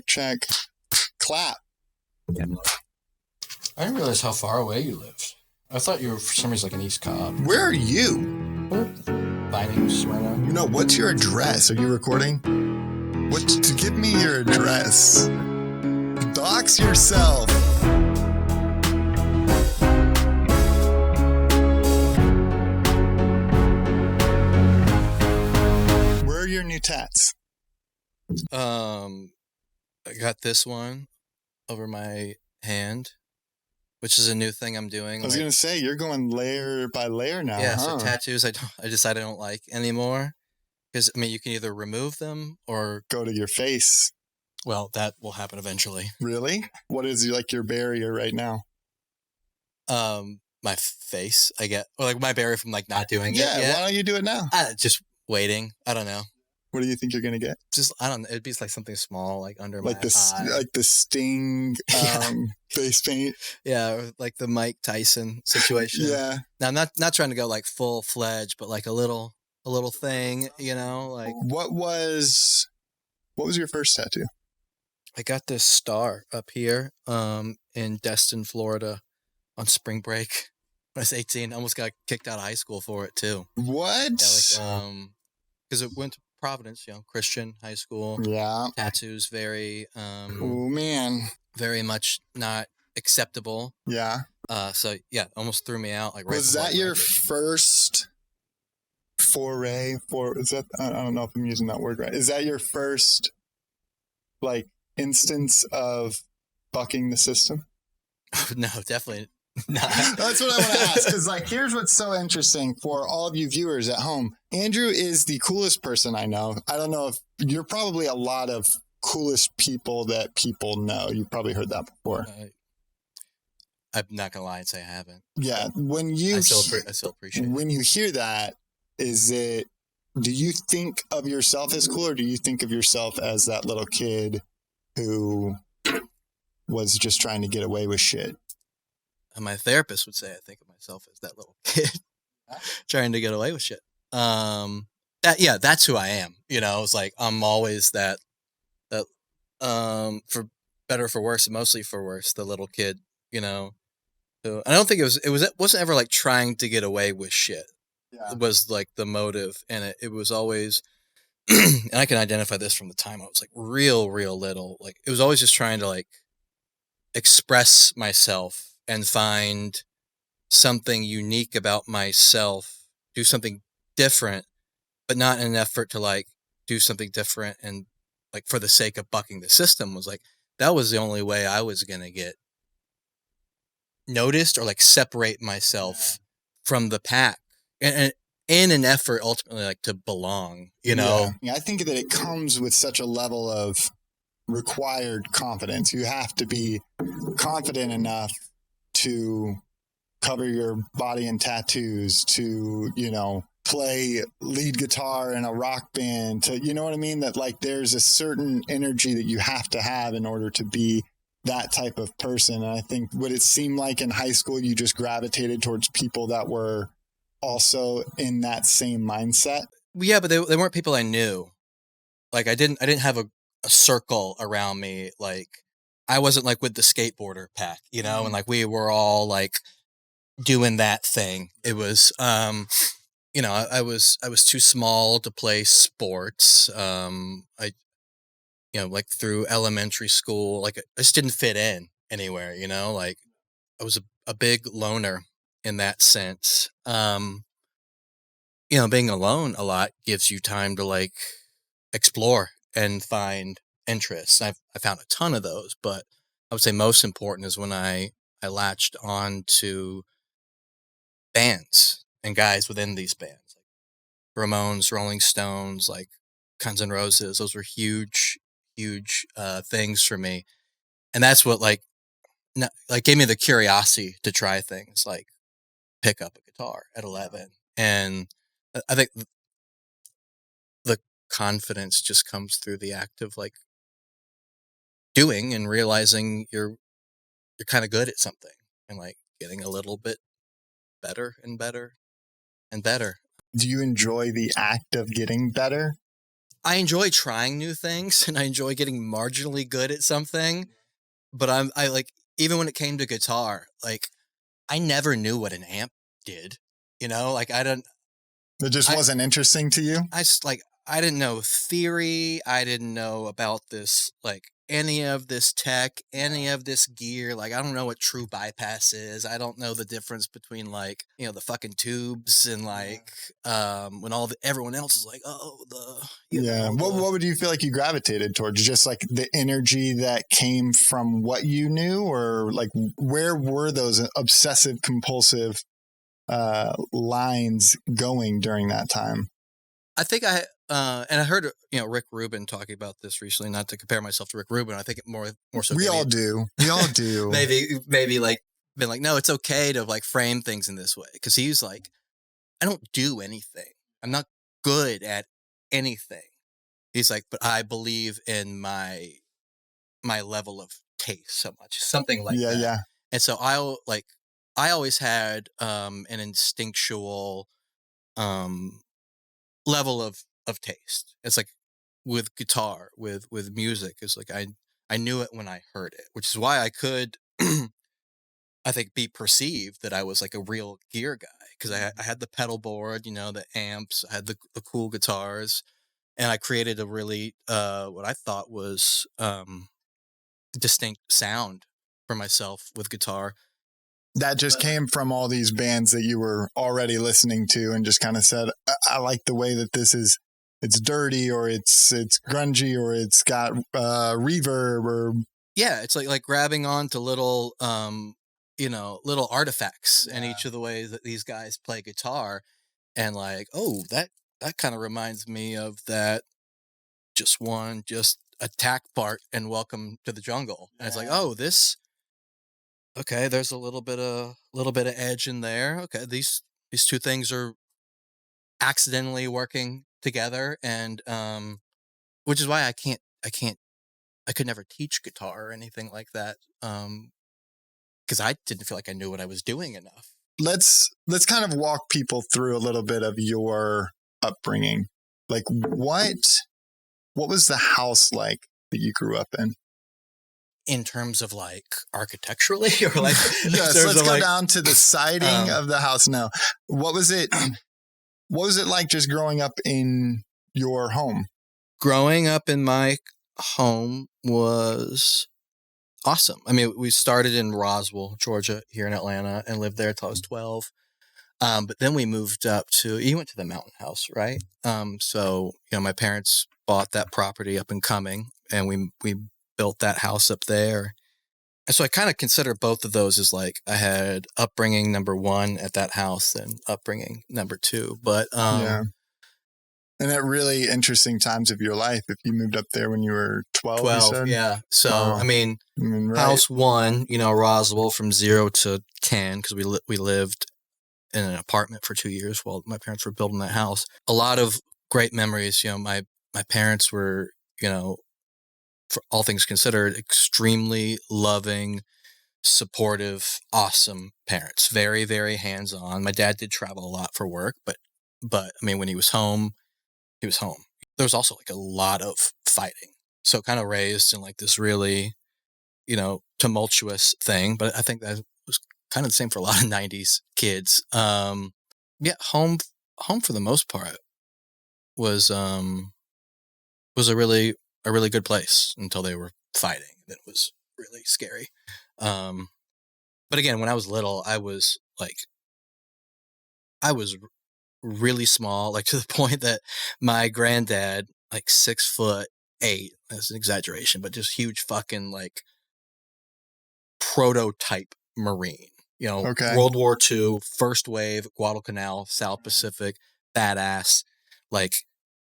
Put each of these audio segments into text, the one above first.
check. Clap. Yeah. I didn't realize how far away you lived. I thought you were, for some reason, like an East Cobb. Where are you? Vinings, right now. No, what's your address? Are you recording? Give me your address. Dox yourself. Where are your new tats? I got this one over my hand, which is a new thing I'm doing. I was gonna say you're going layer by layer now. Yeah, huh? So tattoos I decided I don't like anymore because I mean you can either remove them or go to your face. Well, that will happen eventually. Really? What is like your barrier right now? My face, I get, or like my barrier from like not doing it. Yeah, why don't you do it now? Just waiting. I don't know. What do you think you're gonna get? Just I don't know. It'd be like something small, like under my eye. Like the Sting face paint. Yeah, or like the Mike Tyson situation. Yeah. Now I'm not trying to go like full fledged, but like a little thing, you know, like. What was your first tattoo? I got this star up here, in Destin, Florida, on spring break. When I was 18, I almost got kicked out of high school for it too. What? Yeah, because it went to Providence, Christian high school. Yeah. Tattoos very, oh man, very much not acceptable. Yeah. So yeah, almost threw me out. Like, right. Was that your first foray for? Is that? I don't know if I'm using that word right. Is that your first, like, instance of bucking the system? No, definitely not. That's what I want to ask. Because, like, here's what's so interesting for all of you viewers at home. Andrew is the coolest person I know. I don't know if you're probably a lot of coolest people that people know. You've probably heard that before. I'm not gonna lie and say I haven't. Yeah, when you I still appreciate it. When you hear that, do you think of yourself as cool, or do you think of yourself as that little kid who was just trying to get away with shit? And my therapist would say I think of myself as that little kid trying to get away with shit. That's who I am. It's like I'm always that for better or for worse, mostly for worse, the little kid, So I don't think it wasn't ever like trying to get away with shit. Yeah. It was like the motive, and it was always and I can identify this from the time I was like real little. Like it was always just trying to like express myself and find something unique about myself, do something different, but not in an effort to like do something different and like for the sake of bucking the system. Was like that was the only way I was gonna get noticed or like separate myself from the pack, and in an effort ultimately like to belong. Yeah, I think that it comes with such a level of required confidence. You have to be confident enough to cover your body in tattoos, to, play lead guitar in a rock band, to, you know what I mean? That like there's a certain energy that you have to have in order to be that type of person. And I think what it seemed like in high school, you just gravitated towards people that were also in that same mindset. Yeah, but they weren't people I knew. Like I didn't have a circle around me. Like I wasn't like with the skateboarder pack, and like we were all like doing that thing. It was, I was too small to play sports. Like through elementary school, like I just didn't fit in anywhere, like I was a big loner in that sense. Being alone a lot gives you time to like explore and find interests. I found a ton of those, but I would say most important is when I latched on to bands and guys within these bands, like Ramones, Rolling Stones, like Guns N' Roses. Those were huge things for me, and that's what like gave me the curiosity to try things, like pick up a guitar at 11. And I think the confidence just comes through the act of like doing and realizing you're kind of good at something and like getting a little bit better and better and better. Do you enjoy the act of getting better? I enjoy trying new things and I enjoy getting marginally good at something, but I like, even when it came to guitar, like I never knew what an amp did, like It just I, wasn't interesting to you. like I didn't know theory. I didn't know about this, like any of this tech, any of this gear. Like I don't know what true bypass is. I don't know the difference between like the fucking tubes and like when everyone else is like, oh, the Yeah. What would you feel like you gravitated towards? Just like the energy that came from what you knew, or like where were those obsessive compulsive lines going during that time? I think and I heard Rick Rubin talking about this recently. Not to compare myself to Rick Rubin, I think it more so. We all do. maybe like been like, no, it's okay to like frame things in this way, because he's like, I don't do anything. I'm not good at anything. He's like, but I believe in my level of taste so much, something like that. Yeah. And so I always had an instinctual level of taste. It's like with guitar, with music, it's like I knew it when I heard it, which is why I could I think be perceived that I was like a real gear guy, because I had the pedal board, the amps, I had the cool guitars, and I created a really what I thought was distinct sound for myself with guitar. That just came from all these bands that you were already listening to, and just kind of said, I like the way that this is. It's dirty, or it's grungy, or it's got reverb, or yeah, it's like grabbing onto little little artifacts in each of the ways that these guys play guitar, and like, oh, that kind of reminds me of that just attack part and Welcome to the Jungle. And it's like, oh, this, okay, there's a little bit of edge in there. Okay, these two things are accidentally working together, and which is why I could never teach guitar or anything like that, because I didn't feel like I knew what I was doing enough. Let's kind of walk people through a little bit of your upbringing. Like what was the house like that you grew up in terms of like architecturally, or like yes, let's go down to the siding of the house now. What was it like just growing up in your home? Growing up in my home was awesome. I mean, we started in Roswell, Georgia, here in Atlanta, and lived there until I was 12. But then we moved up you went to the Mountain House, right? So, my parents bought that property up and coming, and we built that house up there. And so I kind of consider both of those as like, I had upbringing number one at that house and upbringing number two. But, yeah. And at really interesting times of your life, if you moved up there when you were 12, you said? Yeah. So, I mean right. House one, Roswell, from 0 to 10, because we lived in an apartment for 2 years while my parents were building that house. A lot of great memories. My parents were, for all things considered, extremely loving, supportive, awesome parents. Very, very hands-on. My dad did travel a lot for work, but I mean, when he was home, he was home. There was also like a lot of fighting. So kind of raised in like this really, tumultuous thing. But I think that was kind of the same for a lot of 90s kids. Yeah, home for the most part was a really good place until they were fighting. It was really scary. But again, when I was little, I was really small, like to the point that my granddad, like 6'8", that's an exaggeration, but just huge fucking like prototype Marine, Okay. World War II, first wave, Guadalcanal, South Pacific, badass, like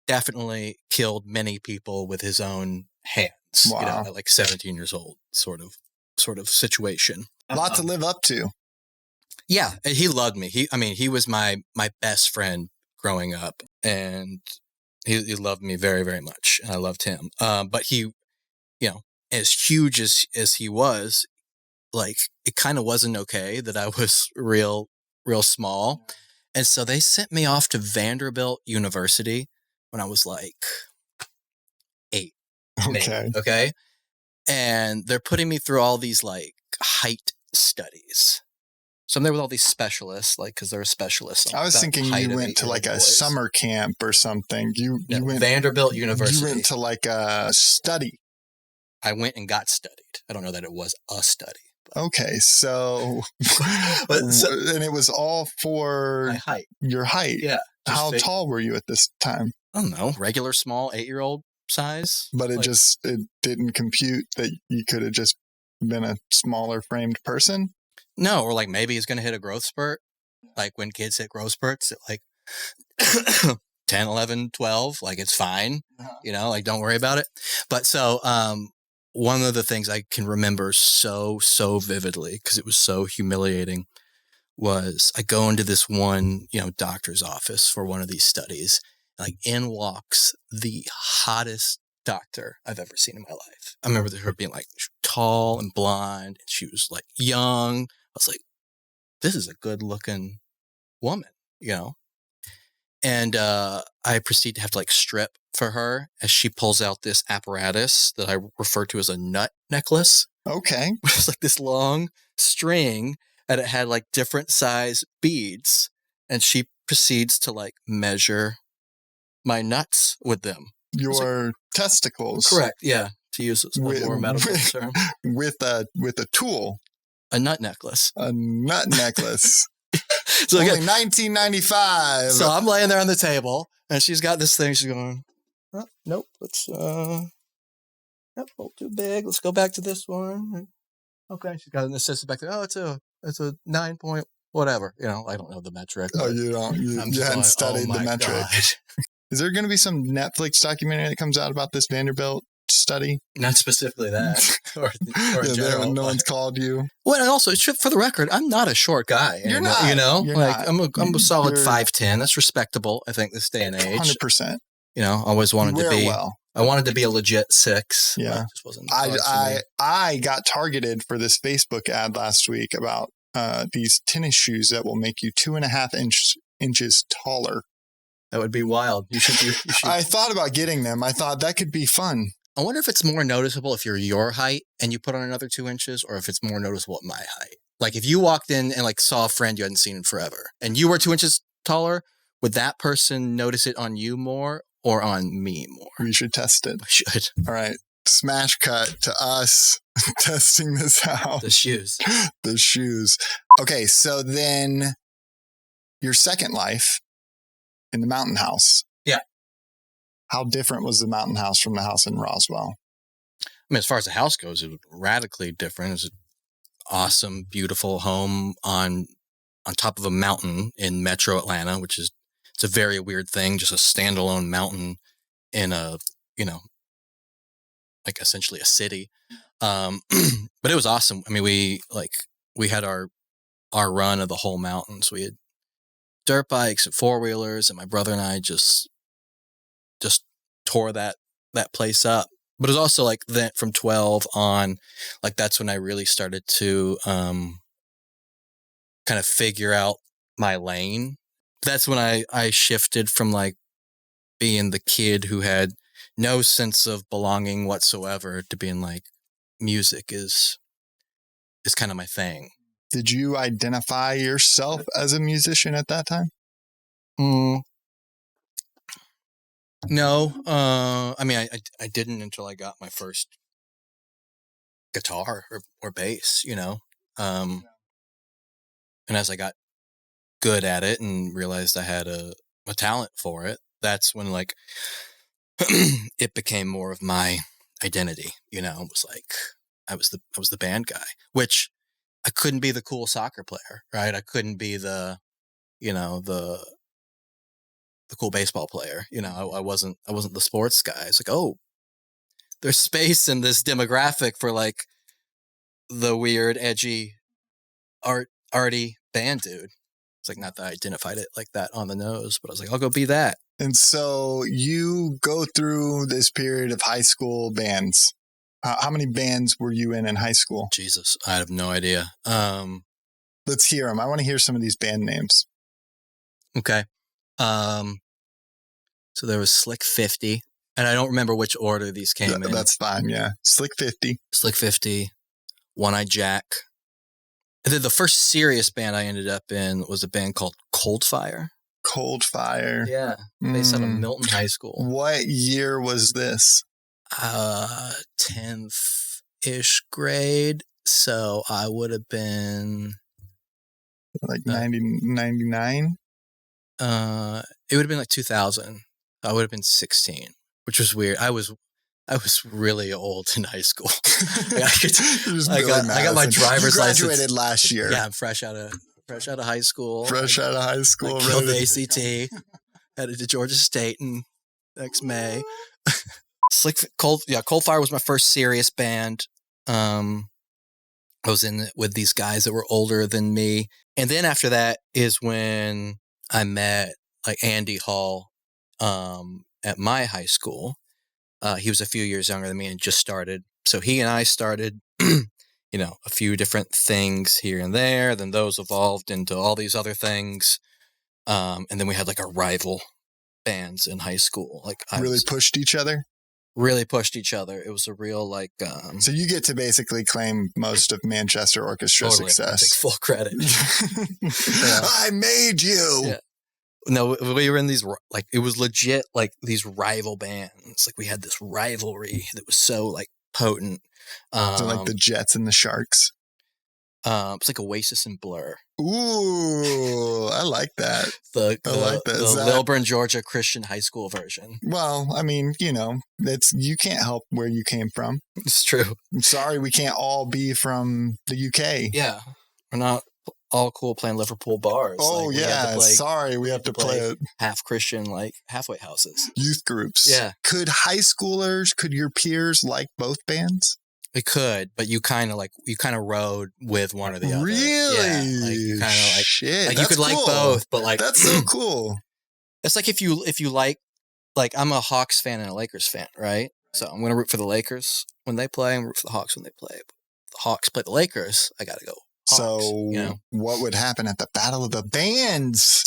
definitely killed many people with his own hands, Wow. At like 17 years old, sort of situation. A lot to live up to. Yeah, he loved me. He was my best friend growing up, and he loved me very, very much, and I loved him. But he, as huge as he was, like it kind of wasn't okay that I was real small, and so they sent me off to Vanderbilt University when I was like Okay. Maybe, okay? And they're putting me through all these like height studies. So I'm there with all these specialists, like, because they're specialists. I was thinking you went to like a summer camp or something. You went Vanderbilt University. You went to like a study. I went and got studied. I don't know that it was a study. Okay, so, and it was all for my height. Your height. Yeah. How tall were you at this time? I don't know, regular small 8-year-old size. But it didn't compute that you could have just been a smaller framed person? No, or like maybe he's going to hit a growth spurt. Like when kids hit growth spurts at like 10, 11, 12, like it's fine. You know, like don't worry about it. But so one of the things I can remember so vividly, because it was so humiliating, was I go into this one, doctor's office for one of these studies. Like in walks the hottest doctor I've ever seen in my life. I remember her being like tall and blonde, and she was like young. I was like, this is a good looking woman, And I proceed to have to like strip for her as she pulls out this apparatus that I refer to as a nut necklace. Okay. It's like this long string, and it had like different size beads, and she proceeds to like measure my nuts with them. Your testicles. Correct. Yeah. To use a more medical term. With a tool. A nut necklace. A nut necklace. So only $19.95. So I'm laying there on the table, and she's got this thing. She's going, oh, nope. Let's nope, a little too big. Let's go back to this one. Okay. She's got an assistant back there. Oh, it's a 9 point whatever. I don't know the metric. Oh, you don't. You hadn't studied the metric. God. Is there going to be some Netflix documentary that comes out about this Vanderbilt study? Not specifically that. or in general. No one's called you. Well, and also, for the record, I'm not a short guy. You're not. You're like not. I'm a solid 5'10". That's respectable, I think, this day and age. 100%. Always wanted to be. Well. I wanted to be a legit 6. Yeah. It just wasn't. I got targeted for this Facebook ad last week about these tennis shoes that will make you 2.5 inches taller. That would be wild. You should. I thought about getting them. I thought that could be fun. I wonder if it's more noticeable if you're your height and you put on another 2 inches, or if it's more noticeable at my height. Like if you walked in and like saw a friend you hadn't seen in forever, and you were 2 inches taller, would that person notice it on you more or on me more? We should test it. We should. All right. Smash cut to us testing this out. The shoes. The shoes. Okay. So then your second life in the mountain house. Yeah. How different was the mountain house from the house in Roswell? I mean, as far as the house goes, it was radically different. It was an awesome, beautiful home on top of a mountain in Metro Atlanta, it's a very weird thing, just a standalone mountain in a, like essentially a city. But it was awesome. I mean, we had our run of the whole mountain. So we had dirt bikes and 4-wheelers, and my brother and I just tore that place up. But it was also like then from 12 on, like that's when I really started to kind of figure out my lane. That's when I shifted from like being the kid who had no sense of belonging whatsoever to being like music is kind of my thing. Did you identify yourself as a musician at that time? No. I mean, I didn't until I got my first guitar or bass, and as I got good at it and realized I had a talent for it, that's when like it became more of my identity. It was like I was the band guy, which I couldn't be the cool soccer player, right? I couldn't be the cool baseball player. I wasn't the sports guy. It's like, oh, there's space in this demographic for like the weird, edgy, arty band dude. It's like, not that I identified it like that on the nose, but I was like, I'll go be that. And so you go through this period of high school bands. How many bands were you in high school? Jesus, I have no idea. Let's hear them. I want to hear some of these band names. Okay. So there was Slick 50. And I don't remember which order these came in. That's fine, yeah. Slick 50. Slick 50, One-Eyed Jack. And then the first serious band I ended up in was a band called Cold Fire. Cold Fire. Yeah. Based out of Milton High School. What year was this? 10th-ish grade. So I would have been... Like 99? It would have been like 2000. I would have been 16, which was weird. I was really old in high school. I got my driver's license. Graduated last year. Yeah, I'm fresh out of high school. Fresh out of high school. I killed the ACT. Headed to Georgia State in next May. Cold Fire was my first serious band. I was in it with these guys that were older than me. And then after that is when I met like Andy Hall at my high school. He was a few years younger than me and just started. So he and I started, a few different things here and there. Then those evolved into all these other things. And then we had like our rival bands in high school. Like pushed each other? Really pushed each other. It was a real like... so you get to basically claim most of Manchester Orchestra success. Take full credit. Yeah. I made you! Yeah. No, we were in these, like, it was legit, like, these rival bands. Like, we had this rivalry that was so, like, potent. So, like, the Jets and the Sharks? It's like Oasis and Blur. Ooh, I like that. The Lilburn, Georgia Christian High School version. Well, I mean, you can't help where you came from. It's true. I'm sorry we can't all be from the UK. Yeah. We're not all cool playing Liverpool bars. Oh, like, yeah. We have to play it. Half Christian, like, halfway houses. Youth groups. Yeah. Could your peers like both bands? We could, but you kind of rode with one or the other. Really? Yeah, like you kind of like shit. Like you could cool. Like both, but like that's so cool. It's like if you like I'm a Hawks fan and a Lakers fan, right? So I'm gonna root for the Lakers when they play and root for the Hawks when they play. But if the Hawks play the Lakers, I gotta go Hawks. So what would happen at the Battle of the Bands?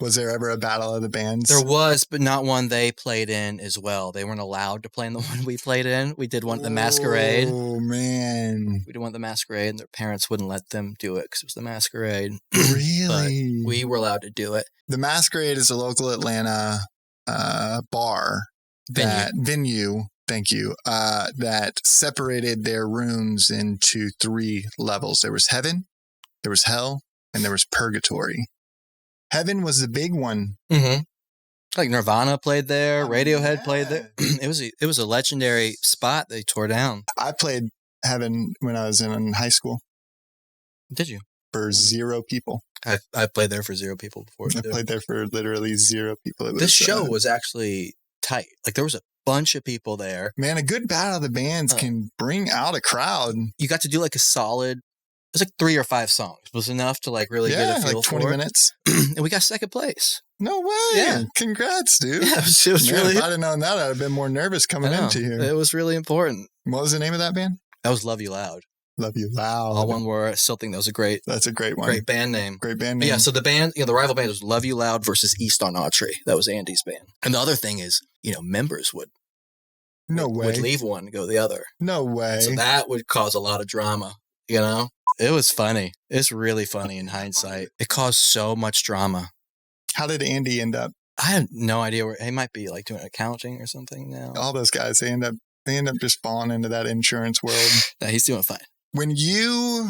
Was there ever a Battle of the Bands? There was, but not one they played in as well. They weren't allowed to play in the one we played in. We did one at the Masquerade. Oh, man. We did one at the Masquerade, and their parents wouldn't let them do it because it was the Masquerade. Really? But we were allowed to do it. The Masquerade is a local Atlanta bar. Venue. Thank you. That separated their rooms into 3 levels. There was heaven, there was hell, and there was purgatory. Heaven was the big one. Mm-hmm. Like Nirvana played there, Radiohead played there. It was a legendary spot they tore down. I played Heaven when I was in high school. Did you? For 0 people. I played there for 0 people before. I played there for literally 0 people. This show was actually tight. Like there was a bunch of people there. Man, a good Battle of the Bands can bring out a crowd. You got to do like a solid. It was like 3 or 5 songs. It was enough to like really get a feel like 20 for minutes. And we got second place. No way. Yeah. Congrats, dude. Yeah, it was really... If I'd have known that, I'd have been more nervous coming into here. It was really important. What was the name of that band? That was Love You Loud. Love You Loud. All one word. I still think that was That's a great one. Great band name. Great band name. Yeah, so the band, the rival band was Love You Loud versus East on Autry. That was Andy's band. And the other thing is, members would leave one to go the other. No way. So that would cause a lot of drama, It was funny. It's really funny in hindsight. It caused so much drama. How did Andy end up? I have no idea where he might be like doing accounting or something now. All those guys, they end up just falling into that insurance world. No, he's doing fine. When you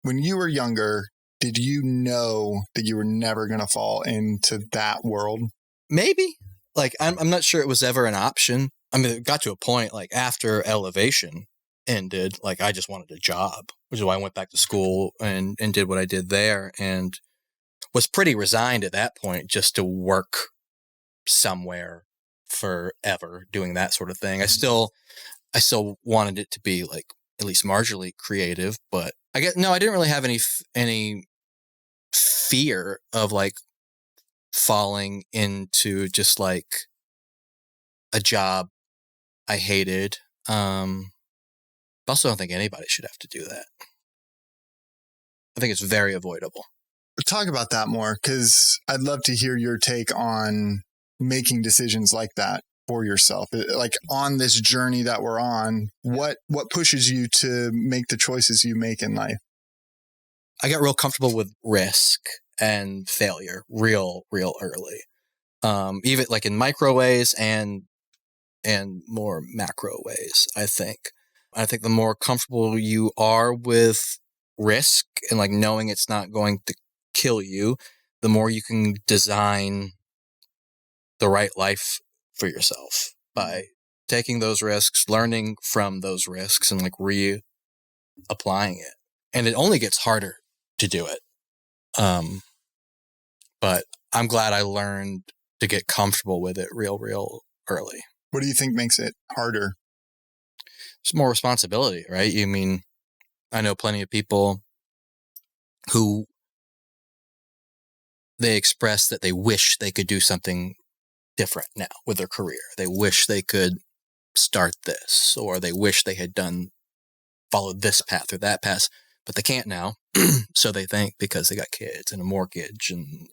were younger, did you know that you were never going to fall into that world? Maybe. Like I'm not sure it was ever an option. I mean, it got to a point like after Elevation ended, like I just wanted a job, which is why I went back to school and did what I did there, and was pretty resigned at that point just to work somewhere forever doing that sort of thing. I still wanted it to be like at least marginally creative, but I didn't really have any fear of like falling into just like a job I hated. I also don't think anybody should have to do that. I think it's very avoidable. Talk about that more, because I'd love to hear your take on making decisions like that. for yourself? Like on this journey that we're on, what pushes you to make the choices you make in life? I got real comfortable with risk and failure real early. Even like in micro ways and more macro ways, I think. I think the more comfortable you are with risk and like knowing it's not going to kill you, the more you can design the right life for yourself by taking those risks, learning from those risks, and like reapplying it. And it only gets harder to do it. But I'm glad I learned to get comfortable with it real early. What do you think makes it harder? It's more responsibility, right? You mean, I know plenty of people who they express that they wish they could do something different now with their career. They wish they could start this, or they wish they had followed this path or that path, but they can't now. So they think because they got kids and a mortgage and,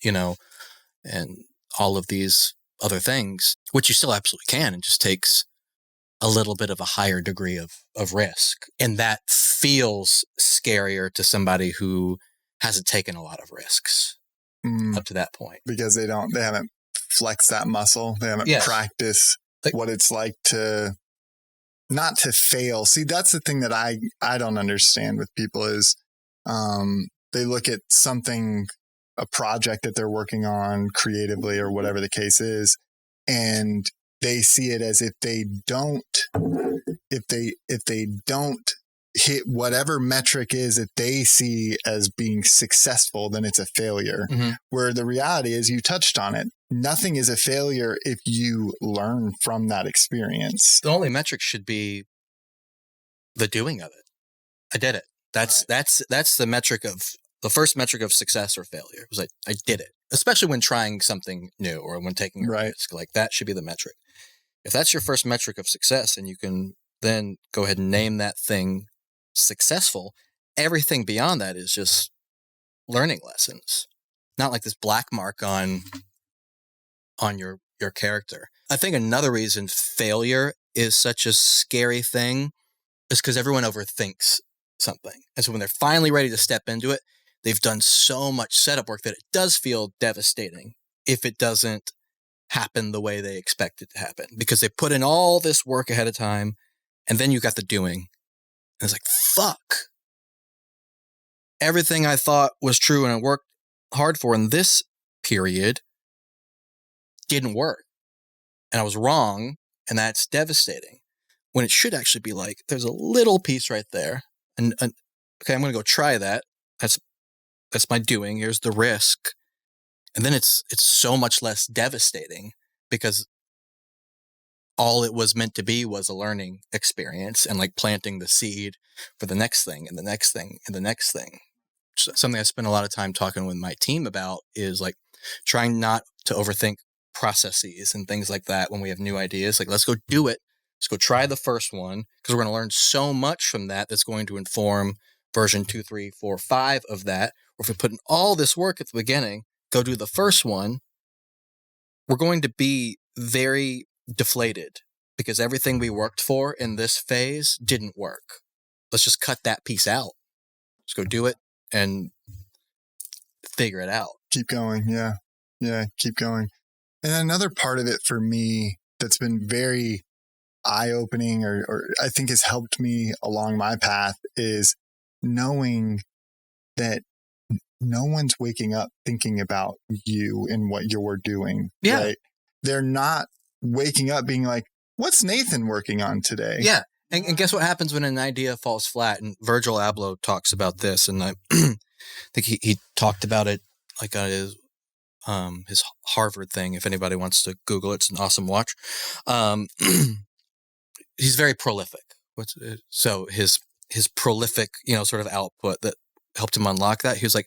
and all of these other things, which you still absolutely can. It just takes a little bit of a higher degree of risk. And that feels scarier to somebody who hasn't taken a lot of risks up to that point. Because they haven't flexed that muscle. They haven't practiced what it's like to not to fail. See, that's the thing that I don't understand with people is they look at something, a project that they're working on creatively or whatever the case is, and they see it as if they don't hit whatever metric is that they see as being successful, then it's a failure. Mm-hmm. Where the reality is, you touched on it, nothing is a failure if you learn from that experience. The only metric should be the doing of it. I did it. That's the metric of the first metric of success or failure. It was like, I did it, especially when trying something new or when taking a risk. Like that should be the metric. If that's your first metric of success and you can then go ahead and name that thing successful, everything beyond that is just learning lessons. Not like this black mark on your character. I think another reason failure is such a scary thing is because everyone overthinks something. And so when they're finally ready to step into it, they've done so much setup work that it does feel devastating if it doesn't happen the way they expect it to happen, because they put in all this work ahead of time and then you got the doing. And it's like, fuck. Everything I thought was true and I worked hard for in this period didn't work. And I was wrong. And that's devastating. When it should actually be like, there's a little piece right there. And okay, I'm going to go try that. That's my doing. Here's the risk. And then it's so much less devastating because all it was meant to be was a learning experience and like planting the seed for the next thing and the next thing and the next thing. Something I spend a lot of time talking with my team about is like trying not to overthink processes and things like that when we have new ideas. Like, let's go do it. Let's go try the first one because we're going to learn so much from that that's going to inform version 2, 3, 4, 5 of that. Or if we put in all this work at the beginning, go do the first one, we're going to be very deflated because everything we worked for in this phase didn't work. Let's just cut that piece out. Let's go do it and figure it out. Keep going. Yeah. Yeah. Keep going. And another part of it for me that's been very eye-opening or I think has helped me along my path is knowing that no one's waking up thinking about you and what you're doing. Yeah. Right? They're not waking up being like, what's Nathan working on today? Yeah. And guess what happens when an idea falls flat? And Virgil Abloh talks about this. And I think he talked about it like on his Harvard thing. If anybody wants to Google it, it's an awesome watch. He's very prolific. So his prolific, sort of output that helped him unlock that. He was like,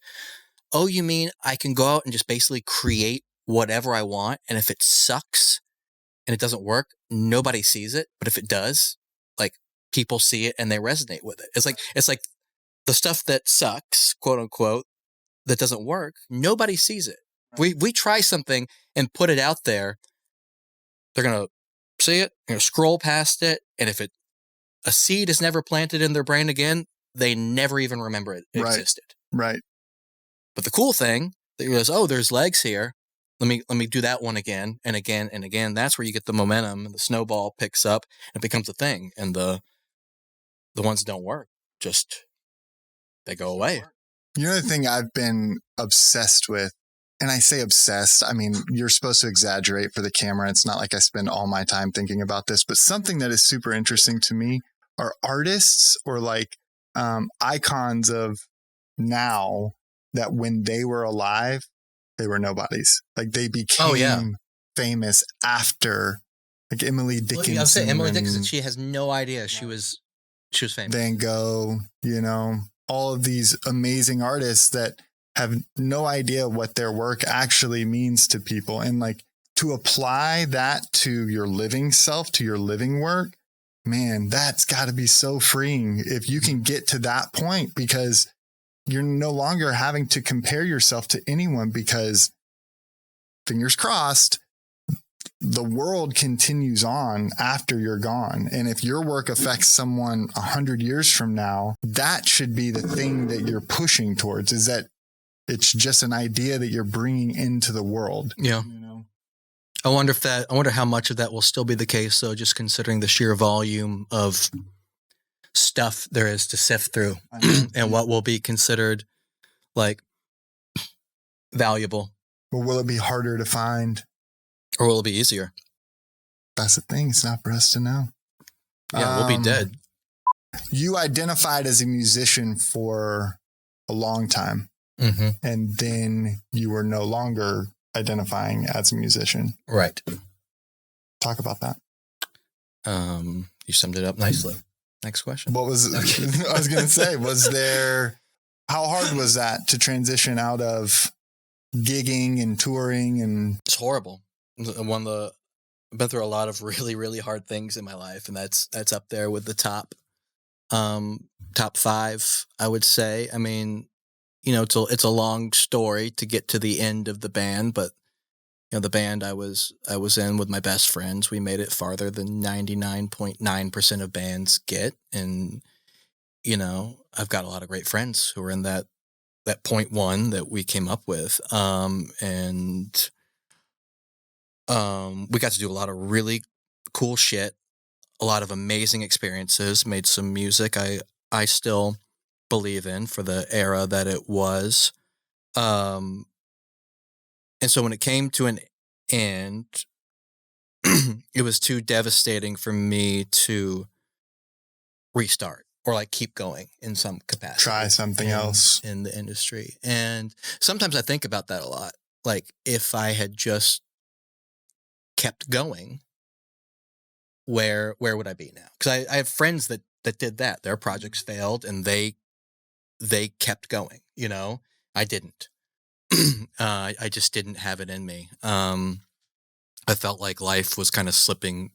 oh, you mean I can go out and just basically create whatever I want. And if it sucks and it doesn't work, nobody sees it. But if it does, like people see it and they resonate with it. It's like the stuff that sucks, quote unquote, that doesn't work. Nobody sees it. We try something and put it out there. They're going to see it, scroll past it, and if a seed is never planted in their brain again, they never even remember it existed. Right. But the cool thing that you realize, oh, there's legs here. Let me do that one again and again and again. That's where you get the momentum, and the snowball picks up and it becomes a thing. And the ones that don't work, just they go away. You know, the thing I've been obsessed with, and I say obsessed, I mean, you're supposed to exaggerate for the camera. It's not like I spend all my time thinking about this, but something that is super interesting to me are artists or like icons of now that when they were alive, they were nobodies. Like they became famous after, like Emily Dickinson. I was saying Emily Dickinson, she has no idea she was famous. Van Gogh, you know, all of these amazing artists that have no idea what their work actually means to people. And like to apply that to your living self, to your living work, man, that's got to be so freeing if you can get to that point, because you're no longer having to compare yourself to anyone, because fingers crossed, the world continues on after you're gone. And if your work affects someone 100 years from now, that should be the thing that you're pushing towards, is that it's just an idea that you're bringing into the world. Yeah. You know? I wonder how much of that will still be the case, though, just considering the sheer volume of stuff there is to sift through and what will be considered like valuable. Or will it be harder to find? Or will it be easier? That's the thing. It's not for us to know. Yeah, we'll be dead. You identified as a musician for a long time. Mm-hmm. And then you were no longer identifying as a musician. Right. Talk about that. You summed it up nicely. Next question. What was I was going to say, how hard was that to transition out of gigging and touring? And it's horrible. I've been through a lot of really, really hard things in my life, and that's up there with the top 5, I would say. I mean, you know, it's a long story to get to the end of the band, but you know, the band I was in with my best friends, we made it farther than 99.9% of bands get. And, you know, I've got a lot of great friends who are in that 0.1 that we came up with. And we got to do a lot of really cool shit, a lot of amazing experiences, made some music I still believe in for the era that it was. And so when it came to an end, it was too devastating for me to restart or like keep going in some capacity. Try something else in the industry. And sometimes I think about that a lot. Like if I had just kept going, where would I be now? Because I have friends that did that. Their projects failed and they kept going, you know? I didn't. I just didn't have it in me. I felt like life was kind of slipping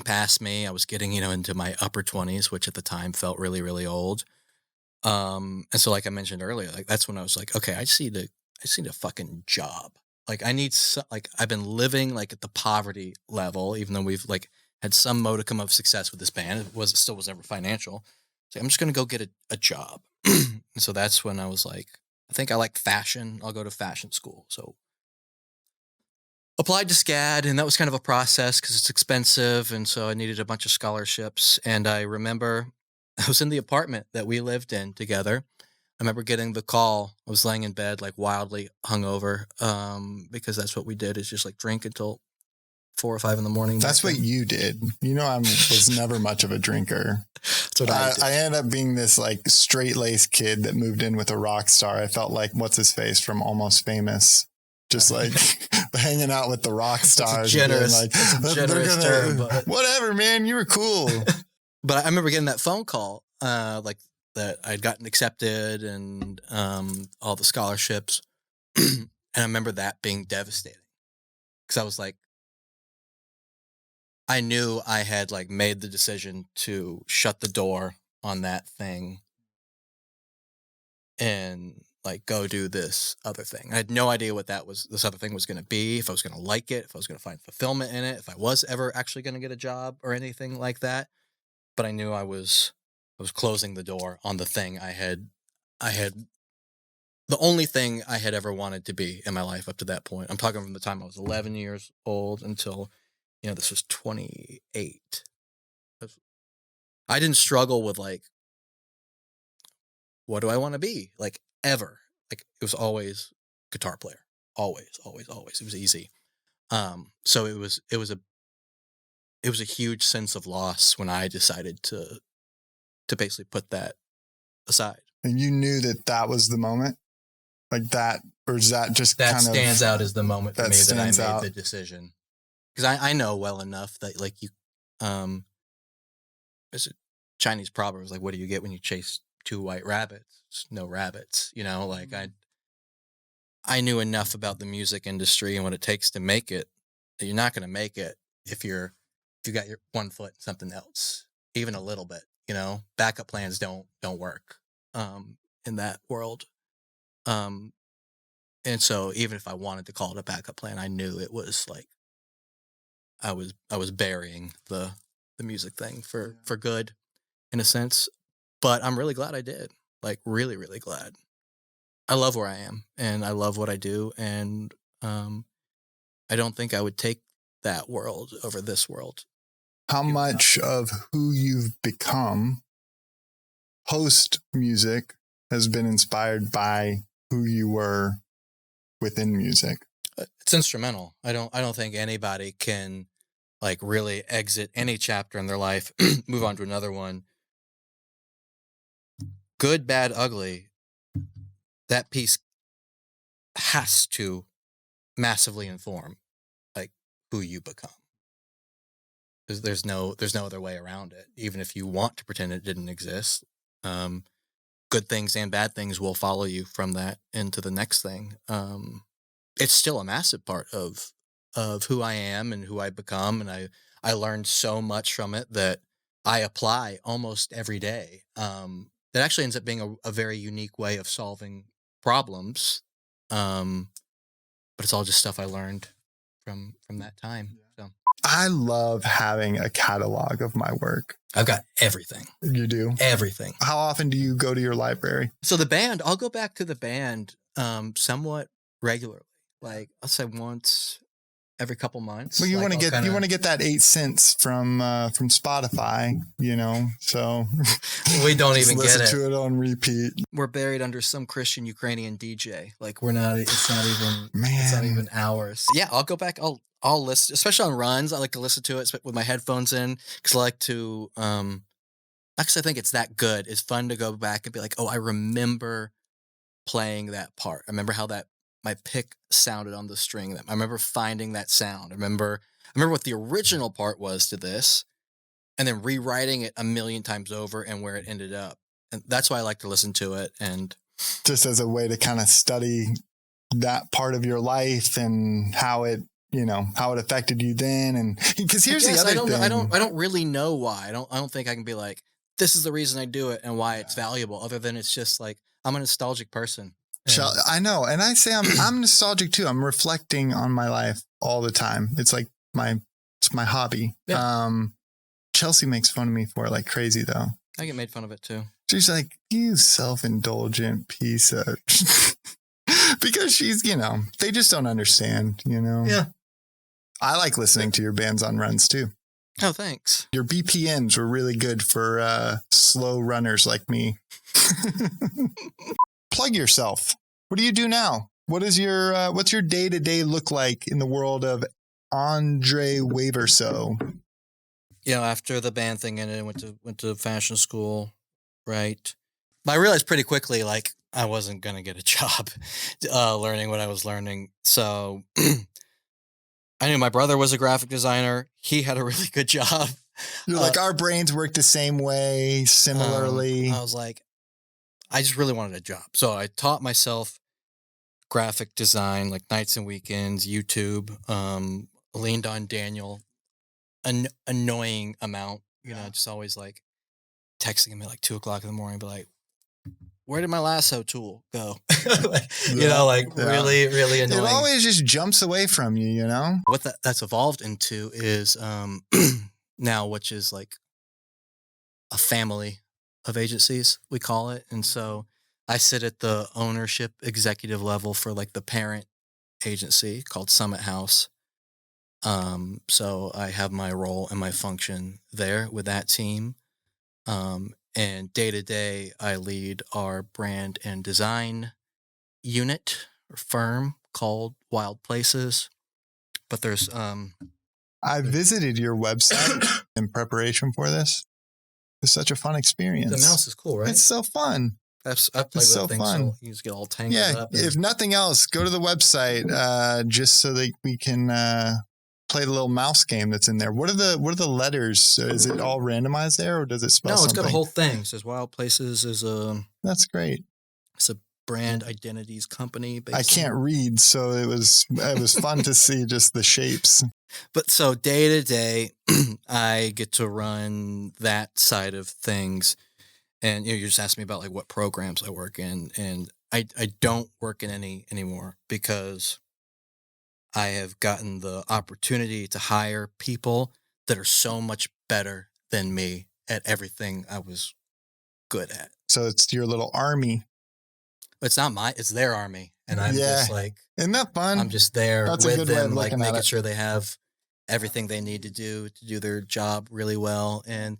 past me. I was getting, you know, into my upper 20s, which at the time felt really, really old. And so like I mentioned earlier, like that's when I was like, okay, I just need a fucking job. Like I need like I've been living like at the poverty level, even though we've like had some modicum of success with this band. It still was never financial. So I'm just going to go get a job. And so that's when I was like, I think I like fashion. I'll go to fashion school. So applied to SCAD, and that was kind of a process because it's expensive. And so I needed a bunch of scholarships. And I remember I was in the apartment that we lived in together. I remember getting the call. I was laying in bed, like wildly hungover, because that's what we did, is just like drink until 4 or 5 in the morning. That's what you did. You know, I was never much of a drinker. That's what I ended up being this like straight-laced kid that moved in with a rock star. I felt like what's his face from Almost Famous, just like hanging out with the rock stars. Generous, like, generous term, but whatever, man, you were cool. But I remember getting that phone call, like that I'd gotten accepted and all the scholarships, and I remember that being devastating because I was like, I knew I had like made the decision to shut the door on that thing and like, go do this other thing. I had no idea what this other thing was going to be, if I was going to like it, if I was going to find fulfillment in it, if I was ever actually going to get a job or anything like that. But I knew I was closing the door on the thing I had the only thing I had ever wanted to be in my life up to that point. I'm talking from the time I was 11 years old until, this was 28. I didn't struggle with like, what do I want to be? Like, ever. Like, it was always guitar player. Always, always, always. It was easy. So it was a huge sense of loss when I decided to basically put that aside. And you knew that was the moment, like that, or is that just that kind of stands out as the moment for me that I made out. the decision? Because I know well enough that like you, there's a Chinese proverb, like, what do you get when you chase 2 white rabbits? It's no rabbits, like I knew enough about the music industry and what it takes to make it, that you're not going to make it if you got your one foot in something else, even a little bit, backup plans don't work, in that world. And so even if I wanted to call it a backup plan, I knew it was like, I was burying the music thing for good, in a sense. But I'm really glad I did. Like, really, really glad. I love where I am and I love what I do. And I don't think I would take that world over this world. How much of who you've become post music has been inspired by who you were within music? It's instrumental. I don't think anybody can like really exit any chapter in their life, move on to another one. Good, bad, ugly. That piece has to massively inform like who you become. There's no other way around it. Even if you want to pretend it didn't exist, good things and bad things will follow you from that into the next thing. It's still a massive part of who I am and who I become, and I learned so much from it that I apply almost every day. That actually ends up being a very unique way of solving problems. But it's all just stuff I learned from that time. So I love having a catalog of my work. I've got everything. You do? Everything. How often do you go to your library? So the band, I'll go back to the band somewhat regularly. Like, I'll say once every couple months. Well, you like, want to get that 8 cents from Spotify, so we don't even get it. Listen to it on repeat. We're buried under some Christian Ukrainian DJ. Like, it's not even ours. Yeah, I'll go back. I'll listen, especially on runs. I like to listen to it with my headphones in, because I like to, because I think it's that good. It's fun to go back and be like, oh, I remember playing that part. I remember how my pick sounded on the string. I remember finding that sound. I remember what the original part was to this, and then rewriting it a million times over and where it ended up. And that's why I like to listen to it. And just as a way to kind of study that part of your life and how it affected you then. And because here's the other thing. I don't really know why. I don't think I can be like, this is the reason I do it and why it's valuable, other than it's just like, I'm a nostalgic person. I know. And I say I'm nostalgic too. I'm reflecting on my life all the time. It's like it's my hobby. Yeah. Chelsea makes fun of me for it like crazy though. I get made fun of it too. She's like, you self-indulgent piece of because she's, they just don't understand, Yeah. I like listening to your bands on runs too. Oh, thanks. Your BPMs were really good for slow runners like me. Plug yourself. What do you do now? What's your day-to-day look like in the world of Andre Averso? After the band thing ended, I went to fashion school, right? But I realized pretty quickly, like, I wasn't going to get a job learning what I was learning. So I knew my brother was a graphic designer. He had a really good job. You're like, our brains work the same way, similarly. I was like, I just really wanted a job. So I taught myself graphic design, like nights and weekends, YouTube, leaned on Daniel, an annoying amount, just always like texting him at like 2:00 in the morning, be like, where did my lasso tool go? Really, really annoying. It always just jumps away from you, you know? What that's evolved into is now, which is like a family of agencies, we call it. And so I sit at the ownership executive level for like the parent agency called Summit House. So I have my role and my function there with that team. And day to day, I lead our brand and design unit or firm called Wild Places. But there's I visited your website in preparation for this. It's such a fun experience. the mouse is cool, right? It's so fun. I've played with so that thing, fun. so you just get all tangled up. If nothing else, go to the website just so that we can play the little mouse game that's in there. What are the letters? Is it all randomized there, or does it spell something? No, it's got a whole thing. It says Wild Places is a... That's great. It's a brand identities company. I can't read, so it was fun to see just the shapes. But so day to day, I get to run that side of things. And you just asked me about like what programs I work in, and I don't work in any anymore because I have gotten the opportunity to hire people that are so much better than me at everything I was good at. So it's your little army. It's not it's their army, and I'm just like, isn't that fun? I'm just there That's with them, like making it. sure they have everything they need to do their job really well. And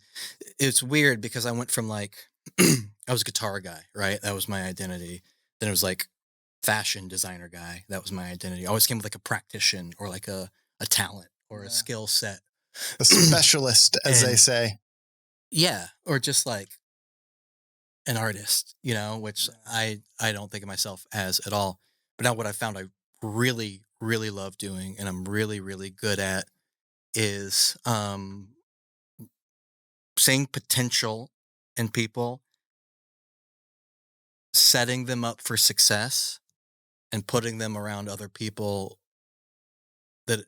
it's weird because I went from like, I was a guitar guy, right? That was my identity. Then it was like fashion designer guy. That was my identity. I always came with like a practitioner or like a talent or a skill set. A specialist, as they say. Yeah. Or just like an artist, you know, which I don't think of myself as at all. But now what I found I really, really love doing and I'm really, really good at is seeing potential in people, setting them up for success, and putting them around other people that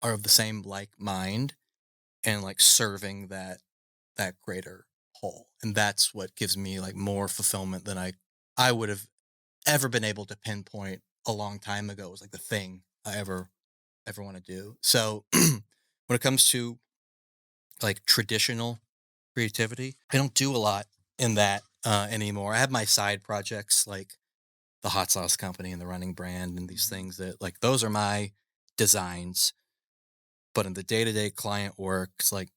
are of the same like mind, and like serving that greater whole. And that's what gives me like more fulfillment than I would have ever been able to pinpoint a long time ago. It was like the thing I ever want to do. So when it comes to like traditional creativity, I don't do a lot in that anymore. I have my side projects like the hot sauce company and the running brand and these things that like those are my designs. But in the day-to-day client work, it's like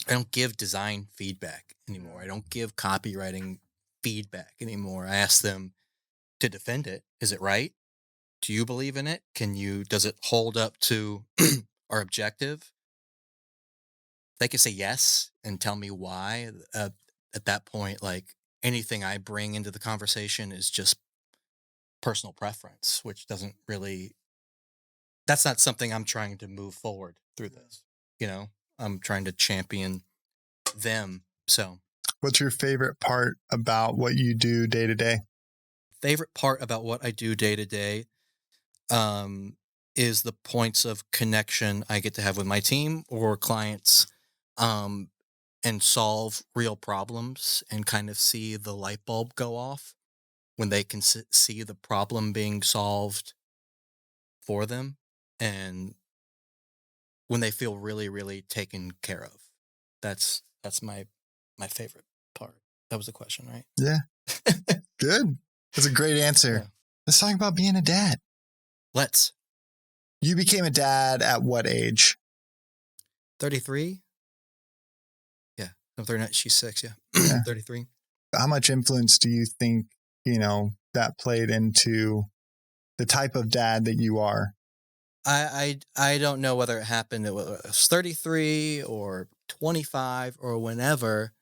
I don't give design feedback anymore. I don't give copywriting feedback anymore. I ask them to defend it. Is it right? Do you believe in it? Does it hold up to our objective? They can say yes and tell me why. At that point, like anything I bring into the conversation is just personal preference, which doesn't really, that's not something I'm trying to move forward through this. You know, I'm trying to champion them. So what's your favorite part about what you do day to day? Favorite part about what I do day to day is the points of connection I get to have with my team or clients, and solve real problems and kind of see the light bulb go off when they can see the problem being solved for them, and when they feel really, really taken care of. That's my favorite part. That was the question, right? Yeah. Good. That's a great answer. Yeah. Let's talk about being a dad. Let's. You became a dad at what age? 33. Yeah. I'm 39. She's 6. Yeah. 33. How much influence do you think, that played into the type of dad that you are? I don't know whether it happened at 33 or 25 or whenever.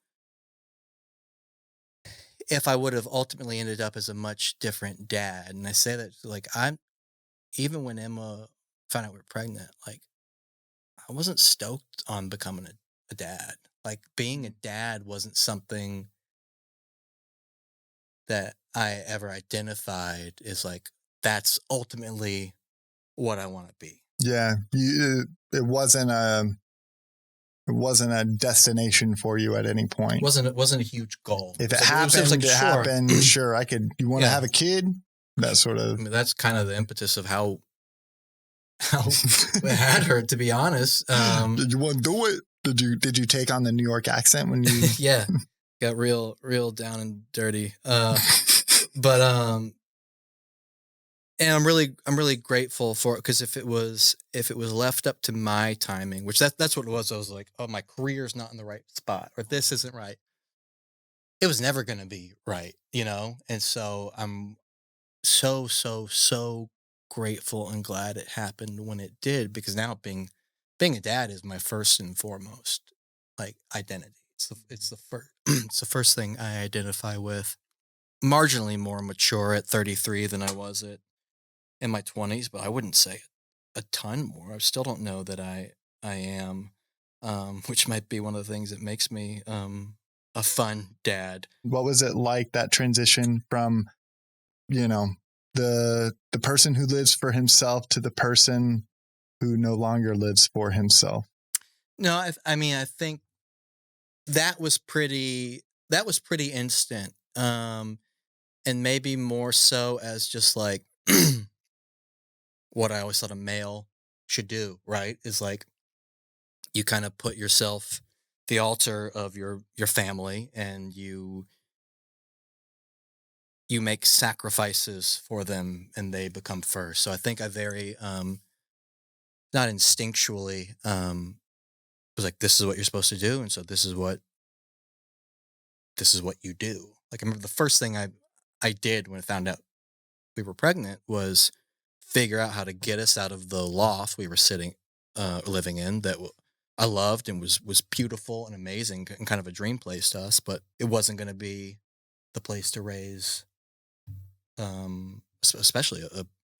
If I would have ultimately ended up as a much different dad. And I say that like even when Emma found out we were pregnant, like I wasn't stoked on becoming a dad. Like being a dad wasn't something that I ever identified as like, that's ultimately what I want to be. Yeah. It wasn't It wasn't a destination for you at any point. It wasn't a huge goal. If it happened, it happened. Sure, I could. You want to have a kid? That sort of. I mean, that's kind of the impetus of how I had her, to be honest. Did you want to do it? Did you take on the New York accent when you? Yeah, got real down and dirty. But and I'm really grateful for it, because if it was left up to my timing, which that's what it was, I was like, oh, my career's not in the right spot, or this isn't right. It was never going to be right, you know? And so I'm so grateful and glad it happened when it did, because now being a dad is my first and foremost like identity. It's the first it's the first thing I identify with. Marginally more mature at 33 than I was in my 20s, but I wouldn't say a ton more. I still don't know that I am, which might be one of the things that makes me a fun dad. What was it like, that transition from, you know, the person who lives for himself to the person who no longer lives for himself? No, I mean, I think that was pretty instant. And maybe more so as just like what I always thought a male should do, right? Is like you kind of put yourself the altar of your family, and you make sacrifices for them, and they become first. So I think I very not instinctually was like, this is what you're supposed to do, and so this is what you do. Like, I remember the first thing I did when I found out we were pregnant was figure out how to get us out of the loft we were living in, that I loved and was beautiful and amazing and kind of a dream place to us, but it wasn't going to be the place to raise, especially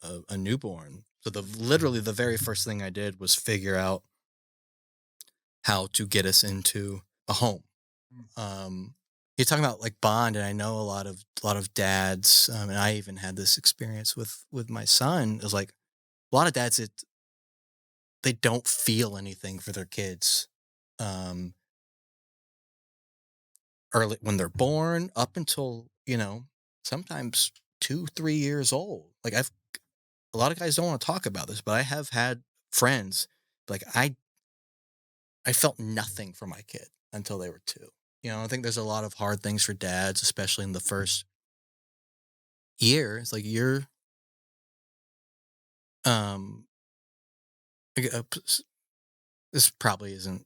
a newborn. So literally the very first thing I did was figure out how to get us into a home. You're talking about like bond, and I know a lot of dads, and I even had this experience with my son. It was like a lot of dads, they don't feel anything for their kids, early when they're born up until, sometimes 2-3 years old. Like a lot of guys don't want to talk about this, but I have had friends like I felt nothing for my kid until they were 2. I think there's a lot of hard things for dads, especially in the first year. It's like this probably isn't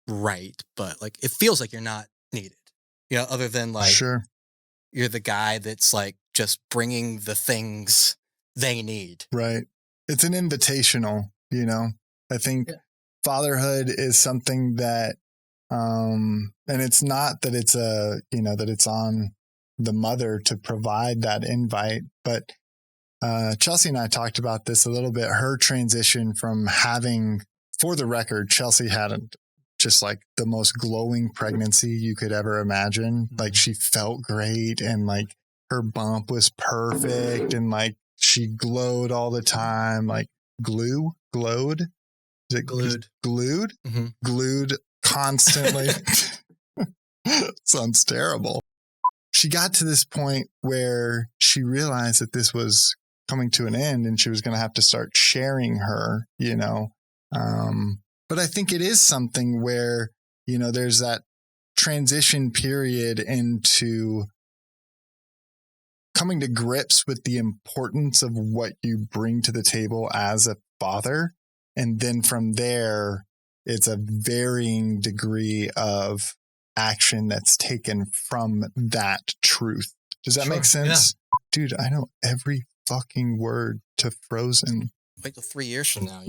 right, but like it feels like you're not needed. Other than like, sure, you're the guy that's like just bringing the things they need. Right. It's an invitational. I think fatherhood is something that. And it's not that it's that it's on the mother to provide that invite, but Chelsea and I talked about this a little bit. Her transition from having, for the record, Chelsea had just like the most glowing pregnancy you could ever imagine. Like she felt great, and like her bump was perfect, and like she glowed all the time, like glowed. Is it glued? Mm-hmm. Glued constantly. Sounds terrible. She got to this point where she realized that this was coming to an end, and she was going to have to start sharing her, but I think it is something where, there's that transition period into coming to grips with the importance of what you bring to the table as a father. And then from there, it's a varying degree of action that's taken from that truth. Does that make sense? Yeah. Dude, I know every fucking word to Frozen. Wait till 3 years from now.